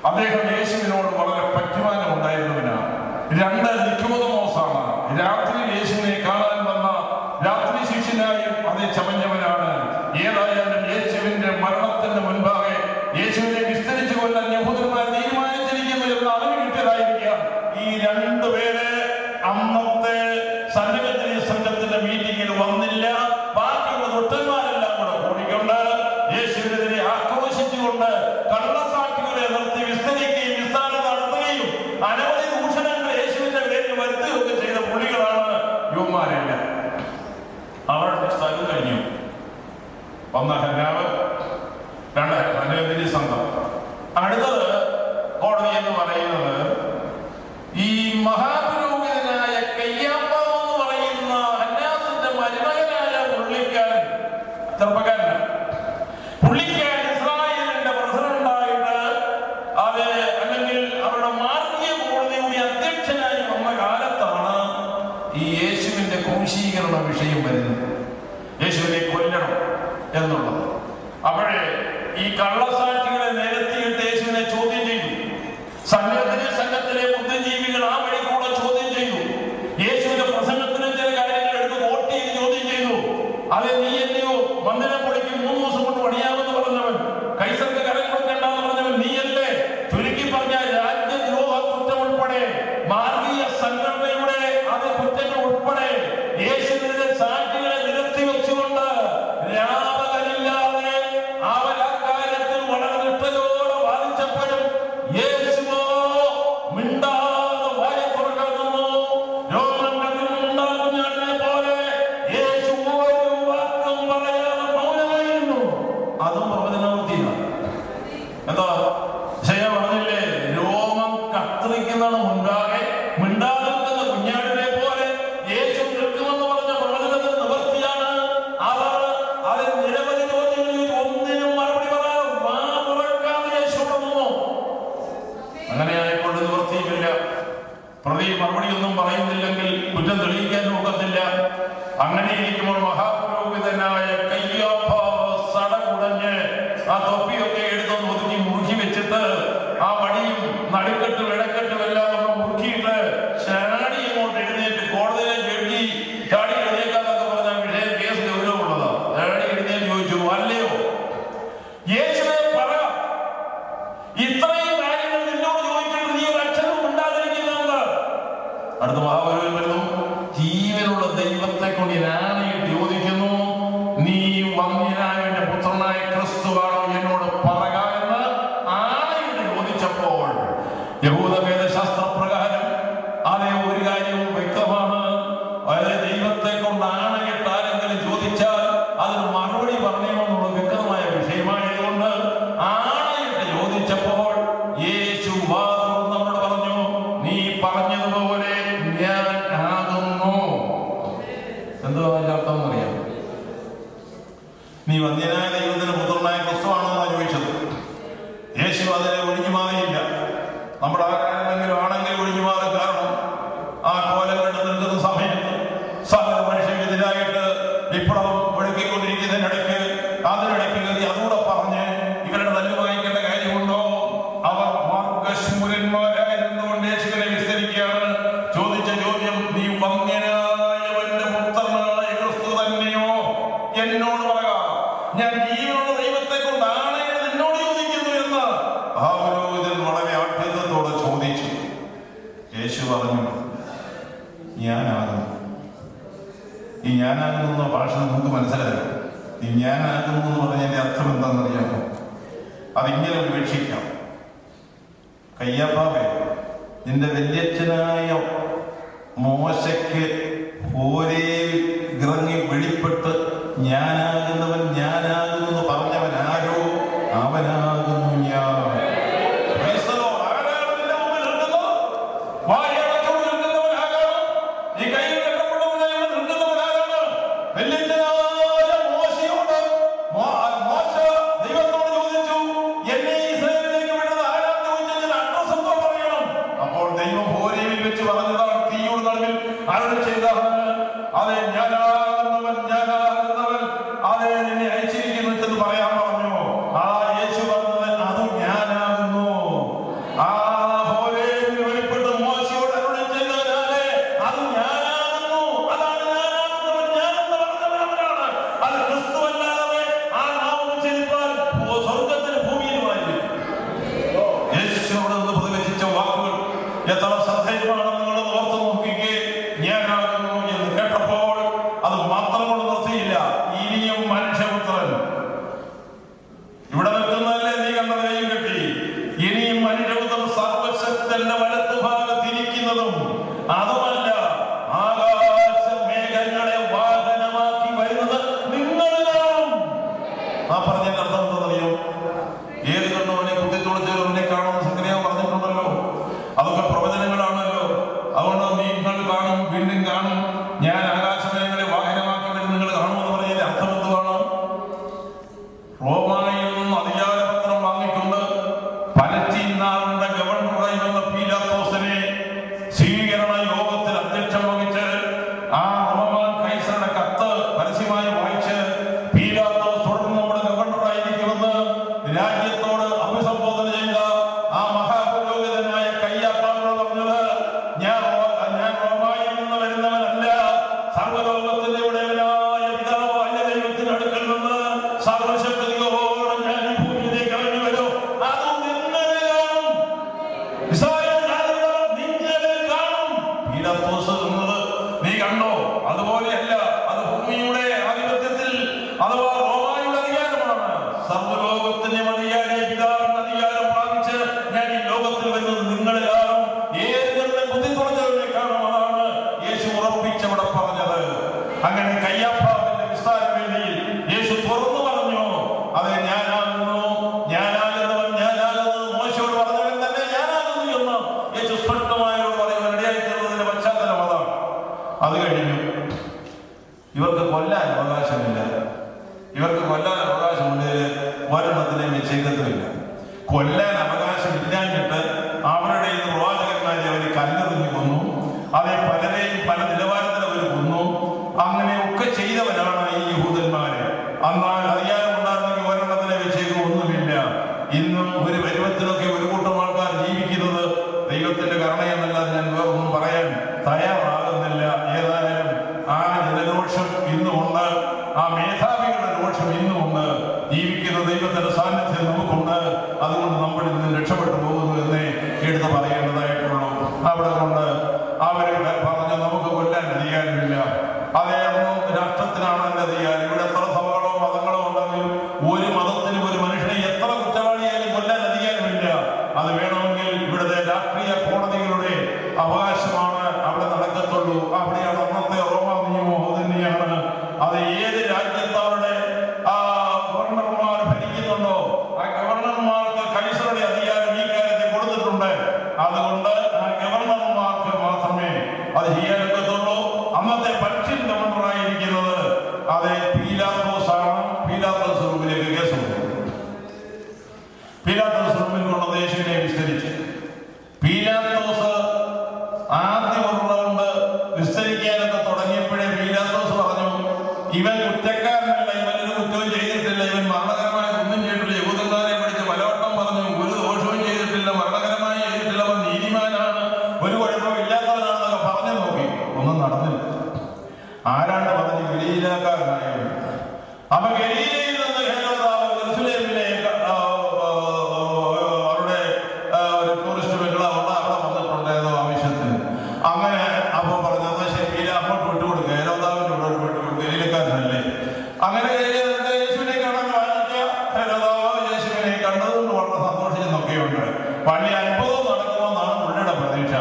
അദ്ദേഹം യേശുവിനോട് വളരെ പറ്റുമാനമുണ്ടായിരുന്നവനാണ്. 2 നിക്കോദമോസാണ്. രാത്രി യേശുവിനെ കാണാൻ വന്ന രാത്രി ശിഷ്യനായും അതേ ചമഞ്ഞവനാണ്. ഏതായാലും യേശുവിന്റെ മരണത്തിന് മുൻപാകെ യേശുവിനെ വിസ്തരിച്ചു കൊല്ലാൻ യഹൂദന്മാർ തീരുമാനിച്ചിരിക്കുന്നു എന്ന് അറിവ് കിട്ടിയതായിരിക്കാം. ഈ 2 പേര് അന്നത്തെ സന്നദ്ധി സംഘത്തിന്റെ മീറ്റിംഗിൽ വന്നില്ല. ബാക്കിയുള്ള ദുഷ്ടന്മാരെല്ലാം കൂടെ കൂടിക്കൊണ്ട് യേശുവിനെതിരെ ആക്രോശിച്ചുകൊണ്ട് കള്ളസാക്ഷികളെ നിർത്തി വിസ്തരിക്കുകയും വിസ്താരം നടത്തുകയും അനവധി ദൂഷണങ്ങൾ യേശുവിന്റെ പേരിൽ വരുത്തുകയൊക്കെ ചെയ്ത പുള്ളികളാണ് യുവമാരെല്ലാം. അവരുടെ സ്ഥലം കഴിഞ്ഞു. 1 ഹന്നാവ്, 2 ചെറുപ്പക്കാരനാണ്. പുള്ളിക്കാരൻ ഇസ്രായേലിന്റെ പ്രസിഡന്റായിട്ട് അത് അല്ലെങ്കിൽ അവരുടെ മാർഗീയ കോടതിയുടെ അധ്യക്ഷനായി വന്ന കാലത്താണ് ഈ യേശുവിന്റെ ക്രൂശീകരണ വിഷയം വരുന്നത്. യേശുവിനെ കൊല്ലണം എന്നുള്ളത്. അപ്പോഴേ ഈ കള്ളസാക്ഷികളെ നിരത്തിയിട്ട് യേശുവിനെ ചോദ്യം ചെയ്തു. സംഘത്തിലെ ബുദ്ധിജീവികൾ ആ വഴി കൂടെ ചോദ്യം ചെയ്തു. യേശുവിന്റെ പ്രസംഗത്തിന് ചില കാര്യങ്ങൾ എടുത്ത് വോട്ട് ചെയ്ത് ചോദ്യം ചെയ്തു. അത് നീ എന്നെയോ മന്ദിരം പൊളിക്ക് 3 ദിവസം കൊണ്ട് പണിയാമെന്ന് പറഞ്ഞവൻ, കൈസർക്ക് കരം കൊടുക്കേണ്ടെന്ന് പറഞ്ഞവൻ നീയല്ലേ? ചുരുക്കി പറഞ്ഞ രാജ്യദ്രോഹ കുറ്റം ഉൾപ്പെടെ മാർഗീയ സംഘടനയുടെ അത് കുറ്റങ്ങൾ ഉൾപ്പെടെ യേശുവിന്റെ സാക്ഷികളെ നിരത്തി വെച്ചുകൊണ്ട് രാപകലില്ലാതെ അവൻ അക്കാര്യത്തിൽ വളരെ നിഷ്ഠയോടെ വാദിച്ചപ്പോഴും യേശുവോ മിണ്ടാതെ വായ തുറക്കുന്നു. രോഗങ്ങളിൽ ഉണ്ടാകുന്നതിനെ പോലെ യേശു ഒരു വാക്കും പറയാതെ മൗനമായിരുന്നു. അതും പ്രവചനാവൃത്തിയാണ്. എന്താ ശയ പറഞ്ഞില്ലേ? രോമം കത്തിരിക്കുന്നതാണ് മുൻപാകെ മിണ്ടാതെ നിൽക്കുന്ന കുഞ്ഞാടിനെ പോലെ യേശു നിൽക്കുമെന്ന് പറഞ്ഞ പ്രവചനത്തിന് നിവൃത്തിയാണ്. അവർ അതിൽ നിരവധി ചോദ്യങ്ങളിൽ ഒന്നിനും മറുപടി പറയാൻ വാ തുറക്കാതെ യേശു പറഞ്ഞു. അങ്ങനെയായപ്പോൾ നിവൃത്തിയില്ല. പ്രതി മറുപടിയൊന്നും പറയുന്നില്ലെങ്കിൽ കുറ്റം തെളിയിക്കാൻ ഒക്കത്തില്ല. അങ്ങനെ ഇരിക്കുമ്പോൾ മഹാപുരോഹിതനായ കയ്യപ്പാവ് സടകുടഞ്ഞ് ആ തൊപ്പിയൊക്കെ എടുത്തൊന്ന് ഒതുക്കി മുറുക്കി വെച്ചിട്ട് ആ വടിയും നടുക്കെട്ടും ഇടക്കെട്ടും എല്ലാം ഒന്ന് മുറുക്കിയിട്ട് ചാടി ഇങ്ങോട്ട് എഴുന്നേറ്റ് കോടതിയിലെ ജഡ്ജി ചാടി എഴുന്നേക്കാന്നൊക്കെ പറഞ്ഞ വിഷയം കേസ് ഗൗരവമുള്ളതാണ്. ചാടി എഴുന്നേറ്റ് ചോദിച്ചു, അല്ലയോ യേശുവേ പറ, ഇത്രയും കാര്യങ്ങൾ നിന്നോട് ചോദിച്ചിട്ട് നീ ഒരു അക്ഷരം ഉണ്ടാതിരിക്കുന്നുണ്ട്. അടുത്ത മഹാപുരോഹിതൻ വരുന്നു. ജീവനുള്ള ദൈവത്തെ കൊണ്ട് ഞാനായിട്ട് ചോദിക്കുന്നു, നീ വന്യനായ എന്റെ പുത്രനായ ക്രിസ്തുവാണോ എന്നോട് പറക എന്ന് ആണയിട്ട് ചോദിച്ചപ്പോൾ യഹൂദ വേദശാസ്ത്രപ്രകാരം അതേ ഒരു കാര്യവും വ്യക്തമാണ്. അതായത് ദൈവത്തെ കൊണ്ട് ആണയിട്ട് ആരെങ്കിലും ചോദിച്ചാൽ അതിന് മറുപടി പറയണമെന്നുള്ള വ്യക്തമായ വിഷയമായതുകൊണ്ട് ആണയിട്ട് ചോദിച്ചപ്പോൾ യേശു നമ്മളോട് പറഞ്ഞു, നീ പറഞ്ഞതുപോലെ ഞാൻ ആകുന്നു. എന്തോ അതിന്റെ അർത്ഥം എന്നറിയാം? നീ വന്യനായ ദൈവത്തിന്റെ പുത്രനായ ക്രിസ്തുവാണെന്നാണ് ചോദിച്ചത്. യേശു അതിനെ ഒഴിഞ്ഞു മാറിയില്ല. നമ്മുടെ ആകാരമെങ്കിലും ആണെങ്കിൽ ഒഴിഞ്ഞു മാറി. കാരണം ആ കോലം കണ്ടു നിൽക്കുന്ന സമയത്ത് സകല മനുഷ്യനെതിരായിട്ട് വിപ്ലവം ഒഴുകിക്കൊണ്ടിരിക്കുന്നതിനിടയ്ക്ക് അതിനിടയ്ക്ക് കയറി അതുകൂടെ പറഞ്ഞ് ഇവരുടെ തല്ലു വാങ്ങിക്കേണ്ട കാര്യമുണ്ടോ? അവർ മാർഗശൂരന്മാരായിരുന്നുകൊണ്ട് യേശുവിനെ വിസ്തരിക്കുകയാണ്. ചോദിച്ച ചോദ്യം, നീ വന്യനായവന്റെ പുത്രനായ ക്രിസ്തു തന്നെയോ എന്നോട് പറയാ, ഞാൻ ജീവനുള്ള ദൈവത്തെ കൊണ്ടാണ് നിന്നോട് ചോദിക്കുന്നു എന്ന് ആ പുരോഹിതൻ വളരെ ആഠ്യത്തോടെ ചോദിച്ചു. യേശു പറഞ്ഞു, ഞാനാകുന്നു. ഈ ഞാനാകുന്ന ഭാഷ നമുക്ക് മനസ്സിലാകും. ഈ ഞാനാകുന്നു എന്ന് പറഞ്ഞതിന്റെ അർത്ഥം എന്താണെന്നറിയാമോ? അതിങ്ങനെ ഉപേക്ഷിക്കാം. കയ്യപ്പാവേ, നിന്റെ വല്യച്ഛനായ മോശയ്ക്ക് ഹോരേൽ ഇറങ്ങി വെളിപ്പെട്ട് ഞാനാകുന്നവൻ ഞാനാകുന്നു പറഞ്ഞവൻ ആരോ അവനാകുന്നു ഞാൻ. അപ്പോൾ ദൈവം ഹോരേവിൽ വെച്ച് പറഞ്ഞതാണ്, തീയോട് നടുവിൽ അരുളി ചെയ്താണ്, അതെ ഞാനാകുന്നവൻ അതെ നിന്നെ അയച്ചിരിക്കുന്നു എന്ന് പറയാൻ പറഞ്ഞു. ആ യേശു പറഞ്ഞത് അത് ഞാനാകുന്നു. ആ ഹോരേവിൽ വെളിപ്പെട്ട് മോശയോട് അരുളി ചെയ്തവനാണ് അത് ഞാനാകുന്നു. അതാണ് ഞാനാകുന്നവൻ ഞാനെന്ന് പറഞ്ഞവനാണ്. അത് ക്രിസ്തു അല്ലാതെ ആ നാമം ഉച്ചരിപ്പാൻ സ്വർഗത്തിന് ഭൂമിയിലുമായിരിക്കും. യേശുവിനോട് നിന്ന് പ്രതികരിച്ച വാക്കുകൾ എത്ര ശ്രദ്ധേയമാണെന്ന് നിങ്ങളത് ഓർത്ത് നോക്കിക്കേ. ഞാനാകുന്നു എന്ന് കേട്ടപ്പോൾ അത് മാത്രം കൊണ്ട് നിർത്തിയില്ല. ഇനിയും മനുഷ്യപുത്രൻ ഇവിടെ നിൽക്കുന്നതല്ലേ നീ കണ്ടതിനെയും കെട്ടി. ഇനിയും മനുഷ്യപുത്രൻ സർവശക്തന്റെ വലത്ത് ഭാഗത്തിരിക്കുന്നതും അതുമല്ല ആകാശ മേഘങ്ങളെ വാഹനമാക്കി വരുന്നത് നിങ്ങൾ കാണും. ആ പറഞ്ഞതിന്റെ അർത്ഥം എന്താണെന്നറിയോ? ഏത് കണ്ടവനെ കുത്തിത്തുളച്ചവനെ കാണുമെന്ന് സംഗ്രഹം പറഞ്ഞിട്ടുണ്ടല്ലോ. അതൊക്കെ പ്രവചനങ്ങളാണല്ലോ. അതുകൊണ്ട് നിങ്ങൾ കാണും, വീണ്ടും കാണും, ഞാൻ ആകാശമേഖലയെ വാഹനമാക്കി വരുന്നത് നിങ്ങൾ കാണുമെന്ന് പറഞ്ഞതിന്റെ അർത്ഥം എന്തുവാണ്? അഥവാ റോമായുടെ അധികാരമാണ്. സർവ്വലോകത്തിന്റെ അധികാരി പിതാവിന്റെ അധികാരം പ്രാപിച്ച് ഞാൻ ഈ ലോകത്തിൽ വരുന്നത് നിങ്ങളിലാകും. ഏതെങ്കിലും ബുദ്ധി തുറഞ്ഞവരെ കാണുമെന്നാണ് യേശു ഉറപ്പിച്ചവിടെ പറഞ്ഞത്. അങ്ങനെ കയ്യാഫാവിന്റെ വിസ്താരവേദിയിൽ യേശു തുറന്നു പറഞ്ഞു, അതെ ഞാനാകുന്നു, ഞാനാകുന്നവൻ ഞാനാകുന്നു, മോശയോട് പറഞ്ഞവൻ തന്നെ ഞാനാകുന്നു എന്ന് യേശു സ്പഷ്ടമായോട് പറയുവാൻ ഇടയായിത്തീർന്നതിന്റെ പശ്ചാത്തലം അതാണ്. അത് കഴിഞ്ഞു. ഇവർക്ക് കൊല്ലാൻ അവകാശമില്ല. ഇവർക്ക് കൊല്ലാൻ അവകാശമുണ്ടെങ്കിൽ ഒരെണ്ണത്തിനെ വെച്ചേക്കത്തുമില്ല. കൊല്ലാൻ അവകാശമില്ലാഞ്ഞിട്ട് അവരുടെ ഈ പ്രവാചകന്മാരെ അവർ കല്ലെറിഞ്ഞു കൊന്നു. അതേ പലരെയും പല നിലവാരത്തിൽ അവർ കൊന്നു. അങ്ങനെയൊക്കെ ചെയ്തവരാണ് ഈ യഹൂദന്മാര്. എന്നാൽ അധികാരം ഉണ്ടായിരുന്നെങ്കിൽ ഒരെണ്ണത്തിനെ വെച്ചേക്കും ഒന്നുമില്ല. ഇന്നും ഒരു പരുവത്തിലൊക്കെ ഒരു കൂട്ടം ആൾക്കാർ ജീവിക്കുന്നത് ദൈവത്തിന്റെ കരുണയെന്നല്ലാതെ ഞാൻ വേറൊന്നും പറയാൻ തയ്യാറാകുന്നില്ല. ഏതായാലും ആ ജനരോഷം ഇന്നുമുണ്ട്, ആ മേധാവികളുടെ രോഷം ഇന്നുമുണ്ട്. ജീവിക്കുന്ന ദൈവത്തിന്റെ സാന്നിധ്യം നമുക്കുണ്ട്. അതുകൊണ്ട് നമ്മൾ ഇന്ന് രക്ഷപ്പെട്ടു പോകുന്നു എന്നേ എടുത്ത് പറയേണ്ടതായിട്ടുള്ളൂ. അവിടെ കൊണ്ട് അവര് പറഞ്ഞ നമുക്ക് കൊല്ലാൻ അധികാരമില്ല. അതേ രാഷ്ട്രത്തിനാണ് എന്റെ അധികാരം. ഇവിടെ എത്ര സഭകളോ മതങ്ങളോ ഉണ്ടെങ്കിലും ഒരു മതത്തിനും ഒരു മനുഷ്യനെ എത്ര കുറ്റവാളിയായാലും കൊല്ലാൻ അധികാരമില്ല. അത് വേണമെങ്കിൽ ഇവിടുത്തെ രാഷ്ട്രീയ കോടതികളുടെ അവകാശമാണ് അവിടെ നടക്കത്തുള്ളൂ. അവിടെയാണ് അന്നത്തെ റോമാ നിയമം. അത് തന്നെയാണ്. അത് ഏത് രാജ്യത്തവരുടെ ഗവർണർമാർ ഭരിക്കുന്നുണ്ടോ ആ ഗവർണർമാർക്ക് കൈസറുടെ അധികാരം ഈ കാര്യത്തിൽ കൊടുത്തിട്ടുണ്ട്. അതുകൊണ്ട് ആ ഗവർണർമാർക്ക് മാത്രമേ അത് ചെയ്യാനൊക്കത്തുള്ളൂ. അന്നത്തെ പർഷ്യൻ ഗവർണറായിരിക്കുന്നത് അതെ പീലാത്തോസ് ആണ്. പീലാത്തോസ് റൂമിലേക്ക് കേസ് കൊടുത്തു. പീലാത്തോസ് റൂമിൽ കൊണ്ടുവന്ന് യേശുവിനെ വിസ്തരിച്ചു. പീലാത്തോസ് ആദ്യം ഒരു റൗണ്ട് വിസ്തരിക്കാനൊക്കെ തുടങ്ങിയപ്പോഴേ പീലാത്തോസ് പറഞ്ഞു, ഇവൻ കുറ്റക്കാരനല്ല, ഇവനൊരു കുറ്റവും ചെയ്തിട്ടില്ല, ഇവൻ മരണകരമായ ഒന്നും ചെയ്തിട്ടില്ല. യഹൂദന്മാരെ പിടിച്ച് പലവട്ടം പറഞ്ഞു, ഒരു ദോഷവും ചെയ്തിട്ടില്ല, മരണകരമായി ചെയ്തിട്ടില്ല, അവൻ നീതിമാനാണ്, ഒരു കുഴപ്പവും ഇല്ലാത്തവനാണെന്നൊക്കെ പറഞ്ഞു നോക്കി. ഒന്നും നടന്നില്ല. ആരാണ്ട് പറഞ്ഞു ഗലീലക്കാരനായിരുന്നു. അപ്പൊ ഗലീലയിൽ നിന്ന് ഹേരോദാവ് ജെറുസലേമിലെ അവരുടെ ഒരു ടൂറിസ്റ്റ് ബംഗ്ലാവുണ്ട്, അവിടെ വന്നിട്ടുണ്ട് ഏതോ ആവശ്യത്തിന്. അങ്ങനെ അപ്പൊ പറഞ്ഞത് ശരി, അങ്ങോട്ട് വിട്ടുകൊടുക്കുക, ഹേരോദാവിന്റെ ഗലീലക്കാരനല്ലേ. അങ്ങനെ യേശുവിനെ കാണാൻ വാങ്ങിച്ച ഹേരോദാവ് യേശുവിനെ കണ്ടതുകൊണ്ട് വളരെ സന്തോഷിച്ചെന്നൊക്കെയുണ്ട്. പള്ളി അത്ഭുതം നടക്കുമെന്നാണ് പുള്ളിയുടെ പ്രതീക്ഷ.